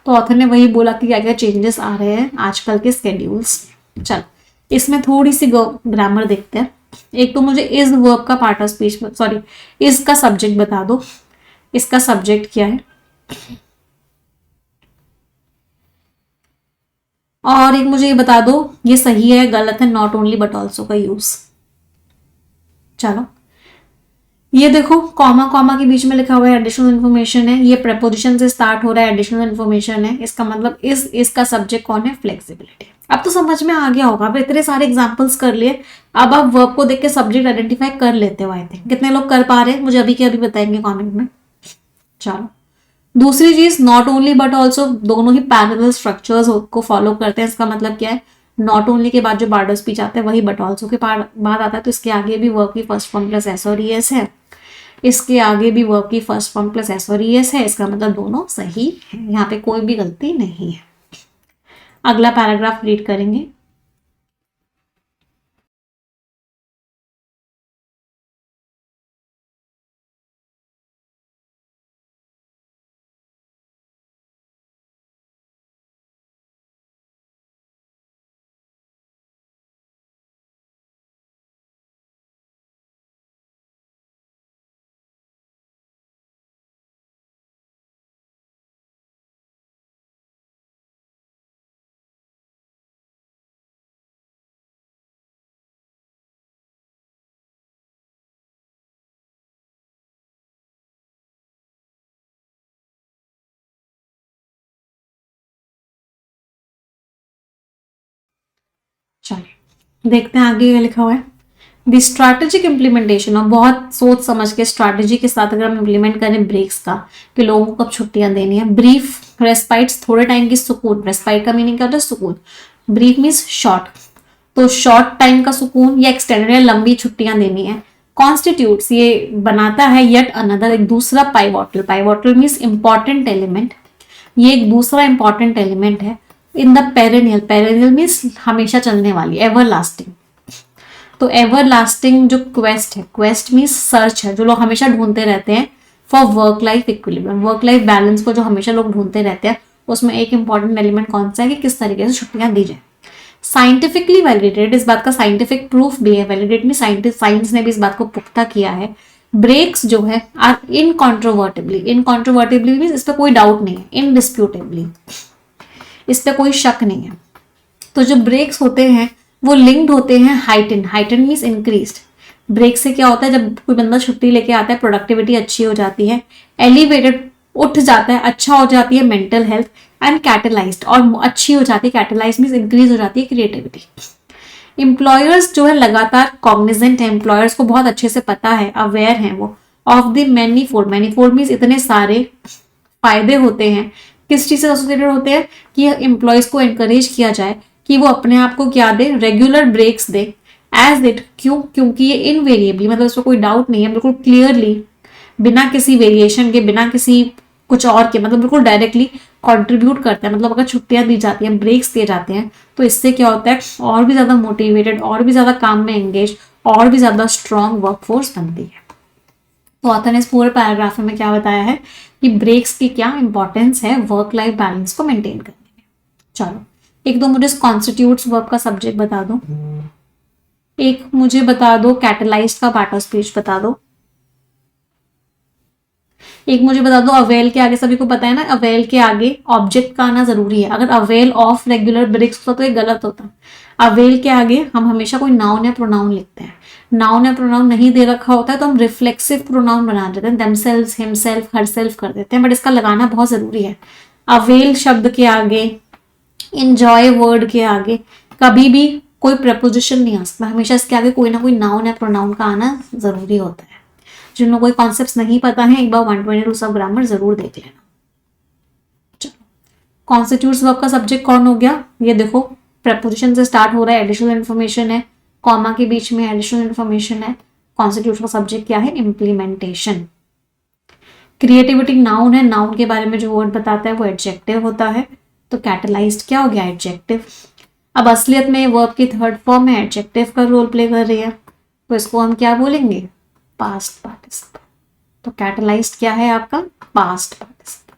तो ऑथर ने वही बोला कि क्या क्या चेंजेस आ रहे हैं आजकल के स्केड्यूल्स। चल इसमें थोड़ी सी ग्रामर देखते हैं। एक तो मुझे इज वर्ब का part of speech, sorry is का सब्जेक्ट बता दो, इसका सब्जेक्ट क्या है। और एक मुझे ये बता दो ये सही है गलत है, नॉट ओनली बट ऑल्सो का यूज। चलो ये देखो कॉमा कॉमा के बीच में लिखा हुआ है एडिशनल इन्फॉर्मेशन है, ये प्रेपोजिशन से स्टार्ट हो रहा है, एडिशनल इन्फॉर्मेशन है, इसका मतलब इसका सब्जेक्ट कौन है, फ्लेक्सिबिलिटी। अब तो समझ में आ गया होगा, अब इतने सारे एग्जांपल्स कर लिए, अब आप वर्ब को देख के सब्जेक्ट आइडेंटिफाई कर लेते हो। आई थिंक कितने लोग कर पा रहे हैं मुझे अभी के अभी बताएंगे कॉमेंट में। चलो दूसरी चीज नॉट ओनली बट ऑल्सो, दोनों ही पैरेलल स्ट्रक्चर्स को फॉलो करते हैं। इसका मतलब क्या है, नॉट ओनली के बाद जो पार्ट ऑफ स्पीच आता है वही बट ऑल्सो के बाद आता है, तो इसके आगे भी वर्ब की फर्स्ट फॉर्म प्लस एस और ईएस है, इसके आगे भी वर्ब की फर्स्ट फॉर्म प्लस एस और ईएस है। इसका मतलब दोनों सही है, यहाँ पे कोई भी गलती नहीं है। अगला पैराग्राफ रीड करेंगे। चलिए देखते हैं आगे क्या लिखा हुआ है। द स्ट्रैटेजिक इम्प्लीमेंटेशन, और बहुत सोच समझ के स्ट्रैटेजी के साथ अगर हम इम्प्लीमेंट करें ब्रेक्स का, कि लोगों को कब छुट्टियां देनी है। ब्रीफ रेस्पाइट्स, थोड़े टाइम की सुकून। रेस्पाइट का मीनिंग क्या होता है, सुकून। ब्रीफ मीन्स शॉर्ट, तो शॉर्ट टाइम का सुकून या एक्सटेंडेड या लंबी छुट्टियां देनी है। कॉन्स्टिट्यूट्स, ये बनाता है येट अनदर, एक दूसरा pivotal. Pivotal means important element, ये एक दूसरा इंपॉर्टेंट एलिमेंट है in the perennial. Perennial means हमेशा चलने वाली, एवर लास्टिंग। तो एवर लास्टिंग जो क्वेस्ट है, क्वेस्ट मीन्स सर्च है, जो लोग हमेशा ढूंढते रहते हैं for work life equilibrium, work life balance को जो हमेशा लोग ढूंढते रहते हैं, उसमें एक इंपॉर्टेंट एलिमेंट कौन सा है कि किस तरीके से छुट्टियां दी जाए। साइंटिफिकली वैलिडेटेड, इस बात का साइंटिफिक प्रूफ भी है। वैलिडेट में साइंस ने भी इस बात को पुख्ता किया है। ब्रेक्स जो है आर इनकॉन्ट्रोवर्टिबली, इनकॉन्ट्रोवर्टिबली मीन्स इस पर कोई डाउट नहीं है, इनडिस्प्यूटेबली, इस पर कोई शक नहीं है। तो जो ब्रेक्स होते हैं वो लिंक्ड होते हैं heighten, heighten means increased. Break से क्या होता है, जब कोई बंदा छुट्टी लेके आता है प्रोडक्टिविटी अच्छी हो जाती है, एलिवेटेड उठ जाता है, अच्छा हो जाती है मेंटल हेल्थ, एंड कैटलाइज्ड, और अच्छी हो जाती है, कैटलाइज मीन्स इंक्रीज हो जाती है क्रिएटिविटी। एम्प्लॉयर्स जो है लगातार कॉग्निजेंट है, एम्प्लॉयर्स को बहुत अच्छे से पता है, अवेयर हैं वो, of the manifold. Manifold means इतने सारे फायदे होते हैं, किस चीज से एसोसिएटेड होते हैं कि एम्प्लॉयज को एनकरेज किया जाए कि वो अपने आप को क्या दे, रेगुलर ब्रेक्स दे, एज इट, क्यों, क्योंकि ये इनवेरिएबली, मतलब इसमें कोई डाउट नहीं है, बिल्कुल क्लियरली, बिना किसी वेरिएशन के, बिना किसी कुछ और के, मतलब बिल्कुल डायरेक्टली कंट्रीब्यूट करते हैं। मतलब अगर छुट्टियां दी जाती हैं, ब्रेक्स दिए जाते हैं, तो इससे क्या होता है, और भी ज्यादा मोटिवेटेड, और भी ज्यादा काम में एंगेज, और भी ज्यादा स्ट्रॉन्ग वर्कफोर्स बनती है। तो ऑथर ने इस पूरे पैराग्राफ में क्या बताया है कि ब्रेक्स की क्या इंपॉर्टेंस है वर्क लाइफ बैलेंस को मेंटेन करने में। चलो एक दो मुझे कॉन्स्टिट्यूट्स वर्ब का सब्जेक्ट बता दो, एक मुझे बता दो कैटलाइज्ड का पार्ट ऑफ स्पीच बता दो, एक मुझे बता दो अवेल के आगे, सभी को पता है ना अवेल के आगे ऑब्जेक्ट का आना जरूरी है। अगर अवेल ऑफ रेगुलर ब्रेक्स होता तो ये गलत होता। अवेल के आगे हम हमेशा कोई नाउन या प्रोनाउन लिखते हैं, नाउन या प्रोनाउन नहीं दे रखा होता है तो हम रिफ्लेक्सिव प्रोनाउन बना देते हैं, देमसेल्व्स, हिमसेल्फ, हरसेल्फ कर देते हैं, बट इसका लगाना बहुत जरूरी है। अवेल शब्द के आगे, इंजॉय वर्ड के आगे कभी भी कोई प्रपोजिशन नहीं आ सकता, हमेशा इसके आगे कोई ना कोई नाउन या प्रोनाउन का आना जरूरी होता है। जिन लोगों को कॉन्सेप्ट्स नहीं पता है एक बार 120 रूल्स ऑफ ग्रामर जरूर देख लेना। चलो कॉन्स्टिट्यूट्स वर्ब का सब्जेक्ट कौन हो गया, ये देखो प्रपोजिशन से स्टार्ट हो रहा है, एडिशनल इन्फॉर्मेशन है, कॉमा के बीच में एडिशनल इन्फॉर्मेशन है। कॉन्स्टिट्यूट्स का सब्जेक्ट क्या है, इम्प्लीमेंटेशन। क्रिएटिविटी नाउन है, नाउन के बारे में जो वर्ड बताता है वो एडजेक्टिव होता है। तो कैटलाइज्ड क्या हो गया, एडजेक्टिव। अब असलियत में वर्ब की थर्ड फॉर्म में एडजेक्टिव का रोल प्ले कर रही है, तो इसको हम क्या बोलेंगे, पास्ट पार्टिसिपल। तो कैटलाइज्ड क्या है आपका, पास्ट पार्टिसिपल।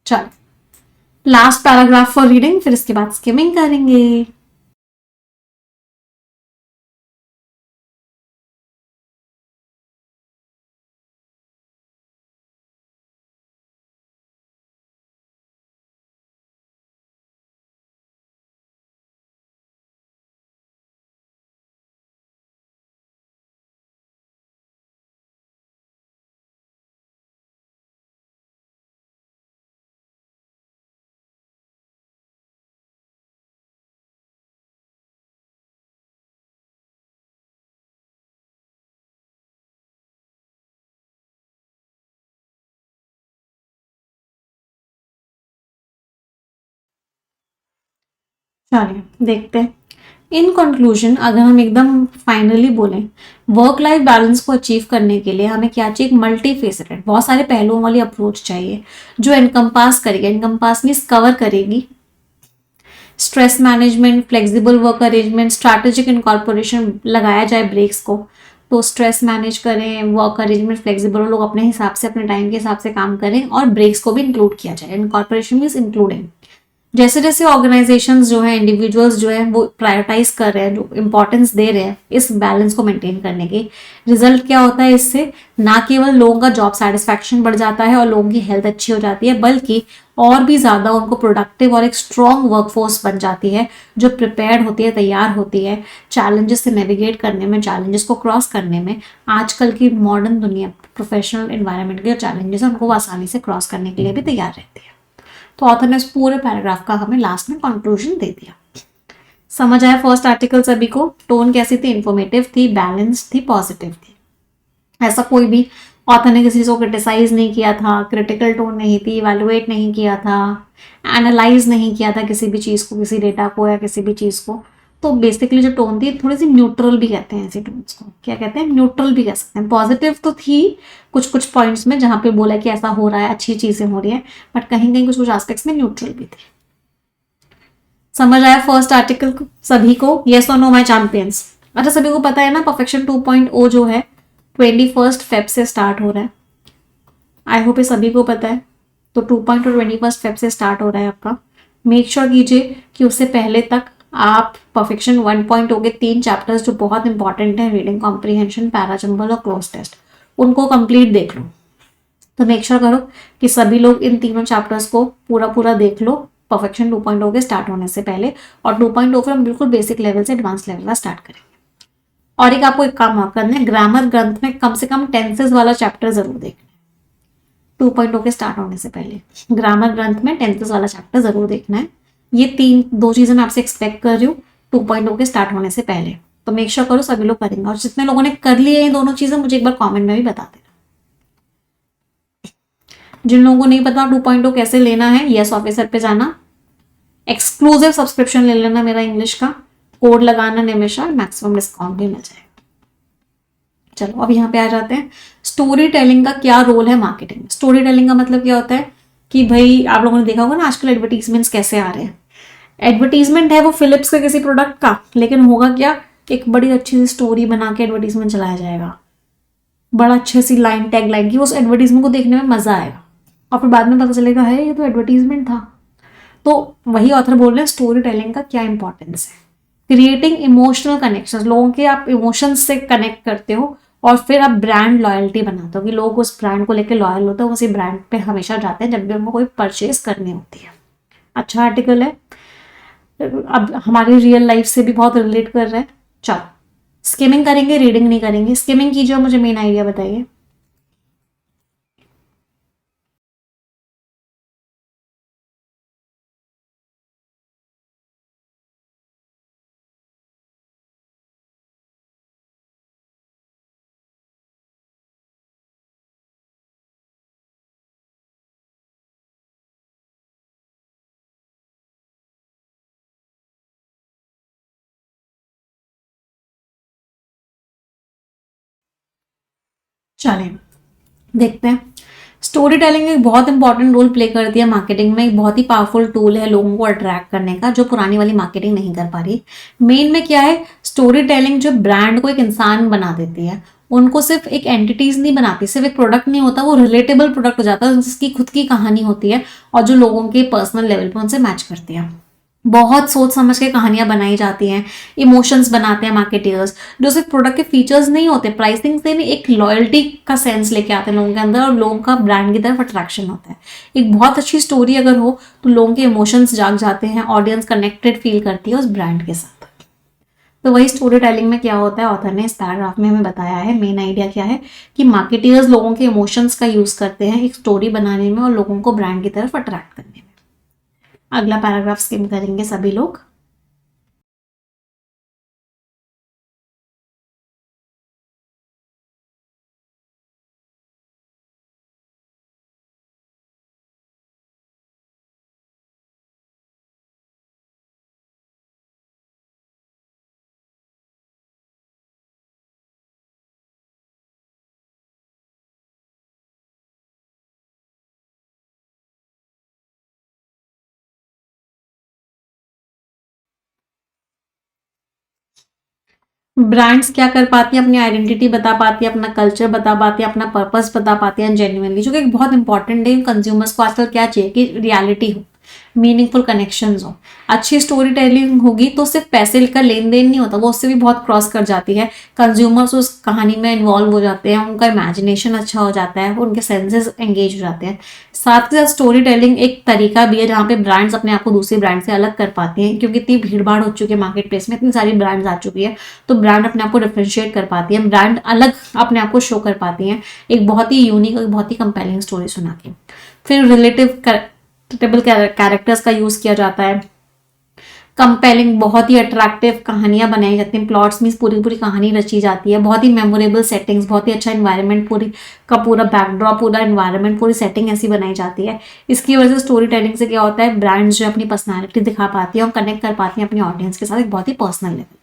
चलो लास्ट पैराग्राफ फॉर रीडिंग, फिर इसके बाद स्किमिंग करेंगे। चलिए देखते हैं। इन कंक्लूजन अगर हम एकदम फाइनली बोलें, वर्क लाइफ बैलेंस को अचीव करने के लिए हमें क्या चाहिए, मल्टी फेसेटेड, बहुत सारे पहलुओं वाली अप्रोच चाहिए जो इनकम्पास करेगी, इनकम्पास मीन्स कवर करेगी stress management, flexible work arrangement, strategic incorporation, लगाया जाए ब्रेक्स को, तो स्ट्रेस मैनेज करें, वर्क अरेंजमेंट फ्लेक्सिबल, लोग अपने हिसाब से अपने टाइम के हिसाब से काम करें, और ब्रेक्स को भी इंक्लूड किया जाए। Incorporation means including. जैसे जैसे ऑर्गेनाइजेशंस जो है, इंडिविजुअल्स जो है, वो प्रायोरिटाइज कर रहे हैं, जो इंपॉर्टेंस दे रहे हैं इस बैलेंस को मेंटेन करने की, रिजल्ट क्या होता है इससे, ना केवल लोगों का जॉब सेटिस्फैक्शन बढ़ जाता है और लोगों की हेल्थ अच्छी हो जाती है, बल्कि और भी ज्यादा उनको प्रोडक्टिव और एक स्ट्रॉन्ग वर्कफोर्स बन जाती है, जो प्रिपेयर्ड होती है, तैयार होती है चैलेंजेस से नेविगेट करने में, चैलेंजेस को क्रॉस करने में। आजकल की मॉडर्न दुनिया प्रोफेशनल एनवायरनमेंट के जो चैलेंजेस हैं उनको वो आसानी से क्रॉस करने के लिए भी तैयार रहती है। तो ऑथर ने इस पूरे पैराग्राफ का हमें लास्ट में कंक्लूजन दे दिया। समझ आया फर्स्ट आर्टिकल सभी को? टोन कैसी थी, इंफॉर्मेटिव थी, बैलेंस थी, पॉजिटिव थी। ऐसा कोई भी ऑथर ने किसी को क्रिटिसाइज नहीं किया था, क्रिटिकल टोन नहीं थी, इवेलुएट नहीं किया था, एनालाइज नहीं किया था किसी भी चीज़ को, किसी डेटा को या किसी भी चीज़ को। तो बेसिकली जो टोन थी थोड़ी सी न्यूट्रल भी कहते हैं ऐसे टोन्स को, क्या कहते हैं, न्यूट्रल भी कह सकते हैं। पॉजिटिव तो थी कुछ कुछ पॉइंट्स में जहाँ पे बोला कि ऐसा हो रहा है, अच्छी चीज़ें हो रही है, बट कहीं कहीं कुछ कुछ एस्पेक्ट्स में न्यूट्रल भी थे। समझ आया फर्स्ट आर्टिकल सभी को? येस और नो माय चैंपियंस? अच्छा सभी को पता है ना परफेक्शन 2.0 जो है 21 फेब से स्टार्ट हो रहा है। आई होप ये सभी को पता है। तो 2.0 21 फेब से स्टार्ट हो रहा है आपका। मेक श्योर कीजिए कि उससे पहले तक आप परफेक्शन 1.0 के 3 चैप्टर्स जो बहुत इंपॉर्टेंट हैं, रीडिंग कॉम्प्रीहेंशन, पैराजम्बल और क्लोज टेस्ट, उनको कंप्लीट देख लो। तो मेक श्योर करो कि सभी लोग इन तीनों चैप्टर्स को पूरा पूरा देख लो परफेक्शन 2.0 के स्टार्ट होने से पहले। और 2.0 फिर हम बिल्कुल बेसिक लेवल से एडवांस लेवल का स्टार्ट करेंगे। और एक आपको एक काम और करना है, ग्रामर ग्रंथ में कम से कम टेंसेज वाला चैप्टर जरूर देखना है 2.0 के स्टार्ट होने से पहले। ग्रामर ग्रंथ में टेंसेज वाला चैप्टर जरूर देखना है। ये दो चीजें मैं आपसे एक्सपेक्ट कर रही हूँ 2.0 के स्टार्ट होने से पहले। तो मेक श्योर करो सभी लोग करेंगे, और जितने लोगों ने कर लिया ये दोनों चीजें मुझे एक बार कॉमेंट में भी बता देना। जिन लोगों को नहीं पता 2.0 कैसे लेना है, यस ऑफिसर पे जाना, एक्सक्लूसिव सब्सक्रिप्शन ले लेना मेरा इंग्लिश का, कोड लगाना निमिषा, मैक्सिमम डिस्काउंट भी मिल जाएगा। चलो अब यहाँ पे आ जाते हैं, स्टोरी टेलिंग का क्या रोल है मार्केटिंग में। स्टोरी टेलिंग का मतलब क्या होता है कि भाई आप लोगों ने देखा होगा ना आजकल एडवर्टीजमेंट्स कैसे आ रहे हैं। एडवर्टीजमेंट है वो फिलिप्स का किसी प्रोडक्ट का, लेकिन होगा क्या, एक बड़ी अच्छी सी स्टोरी बना के एडवर्टीजमेंट चलाया जाएगा, बड़ा अच्छे सी लाइन, टैग लाइन की, उस एडवर्टीजमेंट को देखने में मजा आएगा, और फिर बाद में पता चलेगा है ये तो एडवर्टीजमेंट था। तो वही ऑथर बोल रहे हैं स्टोरी टेलिंग का क्या इंपॉर्टेंस है। क्रिएटिंग इमोशनल कनेक्शन, लोगों के आप इमोशंस से कनेक्ट करते हो और फिर आप ब्रांड लॉयल्टी बनाते हो कि लोग उस ब्रांड को लेकर लॉयल होते हैं, उसी ब्रांड पे हमेशा जाते हैं जब भी उनको कोई परचेज करनी होती है। अच्छा आर्टिकल है, अब हमारी रियल लाइफ से भी बहुत रिलेट कर रहा है। चलो स्किमिंग करेंगे, रीडिंग नहीं करेंगे। स्किमिंग कीजिए और मुझे मेन आइडिया बताइए। चलें देखते हैं। स्टोरी टेलिंग एक बहुत इंपॉर्टेंट रोल प्ले करती है मार्केटिंग में, एक बहुत ही पावरफुल टूल है लोगों को अट्रैक्ट करने का, जो पुरानी वाली मार्केटिंग नहीं कर पा रही। मेन में क्या है, स्टोरी टेलिंग जो ब्रांड को एक इंसान बना देती है, उनको सिर्फ एक एंटिटीज नहीं बनाती, सिर्फ एक प्रोडक्ट नहीं होता, वो रिलेटेबल प्रोडक्ट हो जाता है जिसकी खुद की कहानी होती है और जो लोगों के पर्सनल लेवल पे उनसे मैच करती है। बहुत सोच समझ के कहानियां बनाई जाती हैं, इमोशंस बनाते हैं मार्केटियर्स, जो सिर्फ प्रोडक्ट के फीचर्स नहीं होते, प्राइसिंग से नहीं, एक लॉयल्टी का सेंस लेके आते हैं लोगों के अंदर और लोगों का ब्रांड की तरफ अट्रैक्शन होता है। एक बहुत अच्छी स्टोरी अगर हो तो लोगों के इमोशंस जाग जाते हैं, ऑडियंस कनेक्टेड फील करती है उस ब्रांड के साथ। तो वही स्टोरी टेलिंग में क्या होता है, ऑथर ने इस पैराग्राफ में हमें बताया है। मेन आइडिया क्या है कि मार्केटियर्स लोगों के इमोशंस का यूज करते हैं एक स्टोरी बनाने में और लोगों को ब्रांड की तरफ अट्रैक्ट करने में। अगला पैराग्राफ स्किम करेंगे सभी लोग। ब्रांड्स क्या कर पाती है, अपनी आइडेंटिटी बता पाती है, अपना कल्चर बता पाती है, अपना पर्पस बता पाती है जेन्युइनली, जो कि एक बहुत इंपॉर्टेंट है। कंज्यूमर्स को आजकल क्या चाहिए कि रियलिटी हो, मीनिंगफुल कनेक्शंस हो। अच्छी स्टोरी टेलिंग होगी तो सिर्फ पैसे का लेन देन नहीं होता, वो उससे भी बहुत क्रॉस कर जाती है। कंज्यूमर्स उस कहानी में इन्वॉल्व हो जाते हैं, उनका इमेजिनेशन अच्छा हो जाता है, उनके सेंसेस एंगेज हो जाते हैं। साथ के साथ स्टोरी टेलिंग एक तरीका भी है जहाँ पे ब्रांड्स अपने आप को दूसरी ब्रांड से अलग कर पाती हैं, क्योंकि इतनी भीड़ भाड़ हो चुकी है मार्केट प्लेस में, इतनी सारी ब्रांड्स आ चुकी है, तो ब्रांड अपने आप को डिफरेंशिएट कर पाती है, ब्रांड अलग अपने आप को शो कर पाती है एक बहुत ही यूनिक और बहुत ही कंपेलिंग स्टोरी सुना के। फिर रिलेटिव कैरेक्टर्स का यूज किया जाता है, कंपेलिंग बहुत ही अट्रैक्टिव कहानियां बनाई जाती हैं, प्लॉट्स में पूरी पूरी कहानी रची जाती है, बहुत ही मेमोरेबल सेटिंग्स, बहुत ही अच्छा इन्वायरमेंट, पूरा बैकड्रॉप, पूरा इन्वायरमेंट, पूरी सेटिंग ऐसी बनाई जाती है। इसकी वजह से स्टोरी टेलिंग से क्या होता है, ब्रांड्स जो अपनी पर्सनैलिटी दिखा पाती है और कनेक्ट कर पाती हैं अपनी ऑडियंस के साथ एक बहुत ही पर्सनल लेवल पे।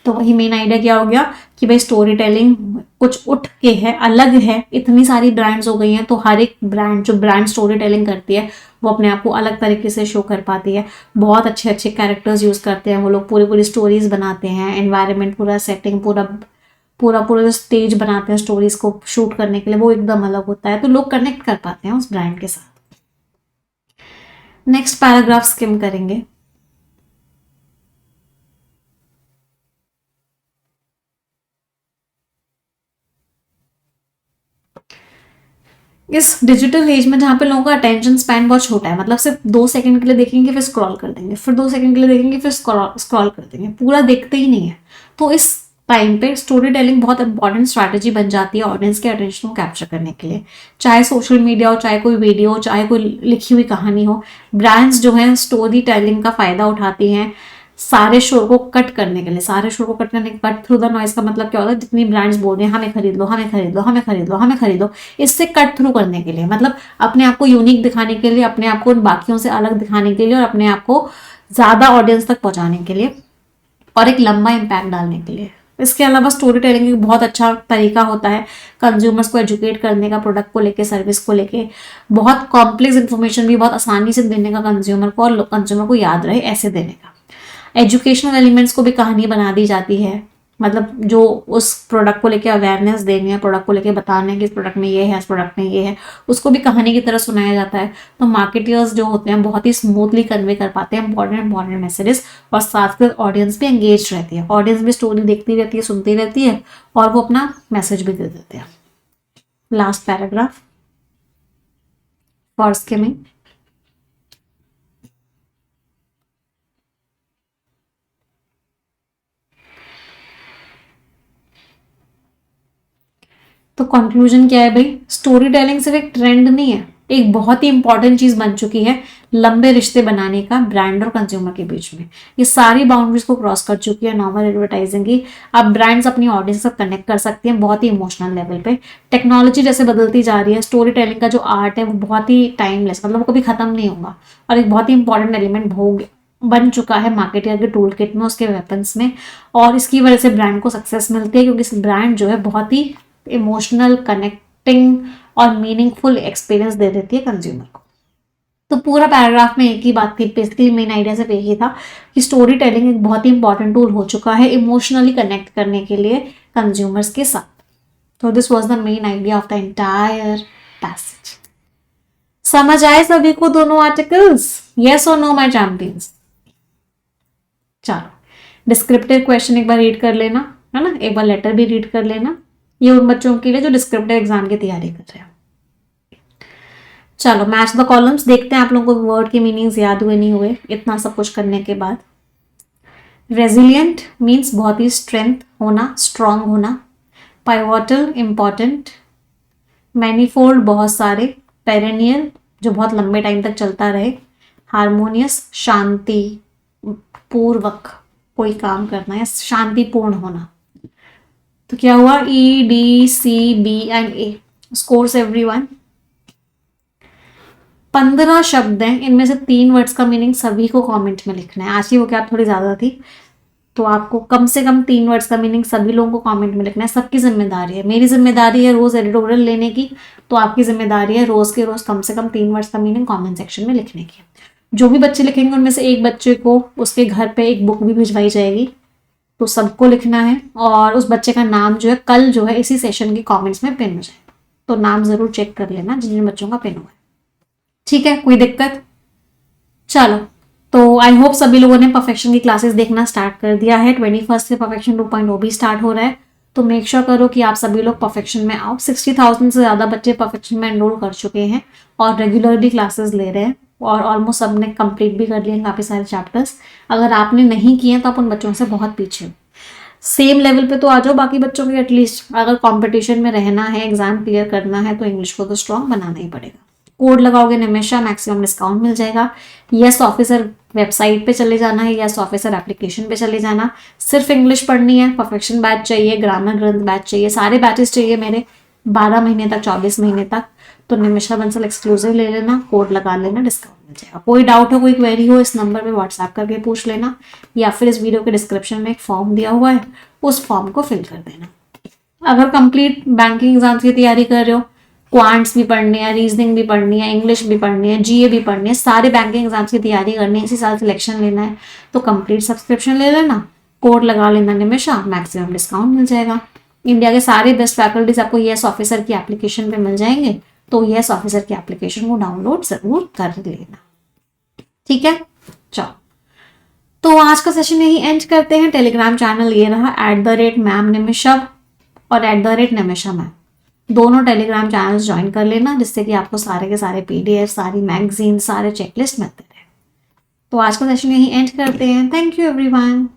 तो वही मेन आइडिया क्या हो गया कि भाई स्टोरी टेलिंग कुछ उठ के है, अलग है, इतनी सारी ब्रांड्स हो गई हैं तो हर एक ब्रांड जो ब्रांड स्टोरी टेलिंग करती है वो अपने आप को अलग तरीके से शो कर पाती है। बहुत अच्छे अच्छे कैरेक्टर्स यूज करते हैं वो लोग, पूरी पूरी स्टोरीज बनाते हैं, एनवायरनमेंट, पूरा सेटिंग, पूरा स्टेज बनाते हैं स्टोरीज को शूट करने के लिए, वो एकदम अलग होता है, तो लोग कनेक्ट कर पाते हैं उस ब्रांड के साथ। नेक्स्ट पैराग्राफ स्किम करेंगे। इस डिजिटल एज में जहाँ पे लोगों का अटेंशन स्पैन बहुत छोटा है, मतलब सिर्फ 2 सेकंड के लिए देखेंगे फिर स्क्रॉल कर देंगे, फिर 2 सेकंड के लिए देखेंगे फिर स्क्रॉल कर देंगे, पूरा देखते ही नहीं है। तो इस टाइम पे स्टोरी टेलिंग बहुत इंपॉर्टेंट स्ट्रैटेजी बन जाती है ऑडियंस के अटेंशन को कैप्चर करने के लिए। चाहे सोशल मीडिया हो, चाहे कोई वीडियो हो, चाहे कोई लिखी हुई कहानी हो, ब्रांड्स जो है स्टोरी टेलिंग का फायदा उठाती हैं सारे शोर को कट करने के लिए। सारे शोर को कट करने, कट थ्रू द नॉइज का मतलब क्या होता है, जितनी ब्रांड्स बोल रहे हैं हमें खरीद लो, हमें खरीद लो, हमें खरीद लो, हमें खरीद लो, इससे कट थ्रू करने के लिए, मतलब अपने आप को यूनिक दिखाने के लिए, अपने आप को बाकियों से अलग दिखाने के लिए और अपने आप को ज्यादा ऑडियंस तक पहुंचाने के लिए और एक लंबा इम्पैक्ट डालने के लिए। इसके अलावा स्टोरी टेलिंग एक बहुत अच्छा तरीका होता है कंज्यूमर्स को एजुकेट करने का, प्रोडक्ट को लेके, सर्विस को लेके, बहुत कॉम्प्लेक्स इन्फॉर्मेशन भी बहुत आसानी से देने का कंज्यूमर को, और कंज्यूमर को याद रहे ऐसे देने का। एजुकेशनल एलिमेंट्स को भी कहानी बना दी जाती है, मतलब जो उस प्रोडक्ट को लेके अवेयरनेस देनी है, प्रोडक्ट को लेके बताना है कि इस प्रोडक्ट में ये है, इस प्रोडक्ट में ये है, उसको भी कहानी की तरह सुनाया जाता है। तो मार्केटर्स जो होते हैं बहुत ही स्मूथली कन्वे कर पाते हैं इंपॉर्टेंट मैसेजेस, और साथ में ऑडियंस भी एंगेज रहती है, ऑडियंस भी स्टोरी देखती रहती है, सुनती रहती है और वो अपना मैसेज भी दे देते हैं। Last paragraph for skimming. तो कंक्लूजन क्या है भाई, स्टोरी टेलिंग सिर्फ एक ट्रेंड नहीं है, एक बहुत ही इंपॉर्टेंट चीज बन चुकी है लंबे रिश्ते बनाने का ब्रांड और कंज्यूमर के बीच में। ये सारी बाउंड्रीज को क्रॉस कर चुकी है नॉर्मल एडवर्टाइजिंग की। अब ब्रांड्स अपनी ऑडियंस से कनेक्ट कर सकती हैं बहुत ही इमोशनल लेवल पे। टेक्नोलॉजी जैसे बदलती जा रही है, स्टोरी टेलिंग का जो आर्ट है वो बहुत ही टाइमलेस, मतलब वो कभी खत्म नहीं होगा और एक बहुत ही इंपॉर्टेंट एलिमेंट बन चुका है मार्केटिंग के टूल किट में, उसके वेपन्स में। और इसकी वजह से ब्रांड को सक्सेस मिलती है, क्योंकि ब्रांड जो है बहुत ही इमोशनल, कनेक्टिंग और मीनिंगफुल एक्सपीरियंस दे देती है कंज्यूमर को। तो पूरा पैराग्राफ में एक ही बात थी, बेसिकली मेन आइडिया सिर्फ यही था कि स्टोरी टेलिंग एक बहुत ही इंपॉर्टेंट टूल हो चुका है इमोशनली कनेक्ट करने के लिए कंज्यूमर्स के साथ। तो this was the main idea of the entire passage. समझ आए सभी को दोनों आर्टिकल्स? यस और नो माय चैंपियंस? चलो डिस्क्रिप्टिव क्वेश्चन एक बार रीड कर लेना, है ना, एक बार लेटर भी रीड कर लेना। ये उन बच्चों के लिए जो डिस्क्रिप्टिव एग्जाम की तैयारी कर रहे हैं। चलो मैच द कॉलम्स देखते हैं आप लोगों को वर्ड के मीनिंग्स याद हुए नहीं हुए इतना सब कुछ करने के बाद। रेजिलियंट मीन्स बहुत ही स्ट्रेंथ होना, स्ट्रांग होना। Pivotal important. मैनीफोल्ड बहुत सारे। पेरेनियल जो बहुत लंबे टाइम तक चलता रहे। हारमोनियस शांति पूर्वक कोई काम करना या शांतिपूर्ण होना। तो क्या हुआ? E, D, C, B and A scores everyone. 15 शब्द हैं, इनमें से 3 वर्ड्स का मीनिंग सभी को कमेंट में लिखना है। आज की वो क्या थोड़ी ज़्यादा थी, तो आपको कम से कम 3 वर्ड्स का मीनिंग सभी लोगों को कमेंट में लिखना है। सबकी जिम्मेदारी है, मेरी जिम्मेदारी है रोज़ एडिटोरियल लेने की, तो आपकी जिम्मेदारी है रोज़ के रोज़ कम से कम 3 वर्ड्स का मीनिंग कमेंट सेक्शन में लिखने की। जो भी बच्चे लिखेंगे उनमें से एक बच्चे को उसके घर पे एक बुक भी भिजवाई जाएगी, तो सबको लिखना है। और उस बच्चे का नाम जो है कल जो है इसी सेशन के कमेंट्स में पिन हो जाएगा, तो नाम ज़रूर चेक कर लेना जिन जिन बच्चों का पिन हुआ है। ठीक है, कोई दिक्कत? चलो, तो आई होप सभी लोगों ने परफेक्शन की क्लासेस देखना स्टार्ट कर दिया है। 21 से परफेक्शन 2.0 भी स्टार्ट हो रहा है, तो मेक श्योर करो कि आप सभी लोग परफेक्शन में आओ। 60,000 से ज़्यादा बच्चे परफेक्शन में एनरोल कर चुके हैं और रेगुलरली क्लासेस ले रहे हैं, और ऑलमोस्ट सब ने कंप्लीट भी कर लिए हैं काफ़ी सारे चैप्टर्स। अगर आपने नहीं किए तो आप उन बच्चों से बहुत पीछे हो। सेम लेवल पे तो आ जाओ बाकी बच्चों के एटलीस्ट। अगर कंपटीशन में रहना है, एग्जाम क्लियर करना है, तो इंग्लिश को तो स्ट्रॉन्ग बनाना ही पड़ेगा। कोड लगाओगे निमेशा, मैक्सिमम डिस्काउंट मिल जाएगा। यस ऑफिसर वेबसाइट पे चले जाना है, यस ऑफिसर एप्लीकेशन पे चले जाना। सिर्फ इंग्लिश पढ़नी है, परफेक्शन बैच चाहिए, ग्रामर ग्रंथ बैच चाहिए, सारे बैचेस चाहिए मेरे 12 महीने तक, 24 महीने तक। तो निमिषा बंसल एक्सक्लूसिव ले लेना, कोड लगा लेना, डिस्काउंट मिल जाएगा। कोई डाउट हो, कोई क्वेरी हो, इस नंबर पे व्हाट्सएप करके पूछ लेना, या फिर इस वीडियो के डिस्क्रिप्शन में एक फॉर्म दिया हुआ है, उस फॉर्म को फिल कर देना। अगर कंप्लीट बैंकिंग एग्जाम्स की तैयारी कर रहे हो, क्वांट्स भी पढ़नी है, रीजनिंग भी पढ़नी है, इंग्लिश भी पढ़नी है, जीए भी पढ़नी है, सारे बैंकिंग एग्जाम्स की तैयारी करनी है, इसी साल सिलेक्शन लेना है, तो कंप्लीट सब्सक्रिप्शन ले लेना, कोड लगा लेना निमिषा, मैक्सिमम डिस्काउंट मिल जाएगा। इंडिया के सारे बेस्ट फैकल्टीज आपको यस ऑफिसर की एप्लीकेशन पे मिल जाएंगे, तो यस ऑफिसर की एप्लीकेशन को डाउनलोड जरूर कर लेना। ठीक है, चलो तो आज का सेशन यही एंड करते हैं। टेलीग्राम चैनल ये रहा @मैम निमिषा और @निमिषा मैम, दोनों टेलीग्राम चैनल्स ज्वाइन कर लेना, जिससे कि आपको सारे के सारे PDF, सारी मैगजीन, सारे चेकलिस्ट मिलते रहे। तो आज का सेशन यही एंड करते हैं। Thank you everyone.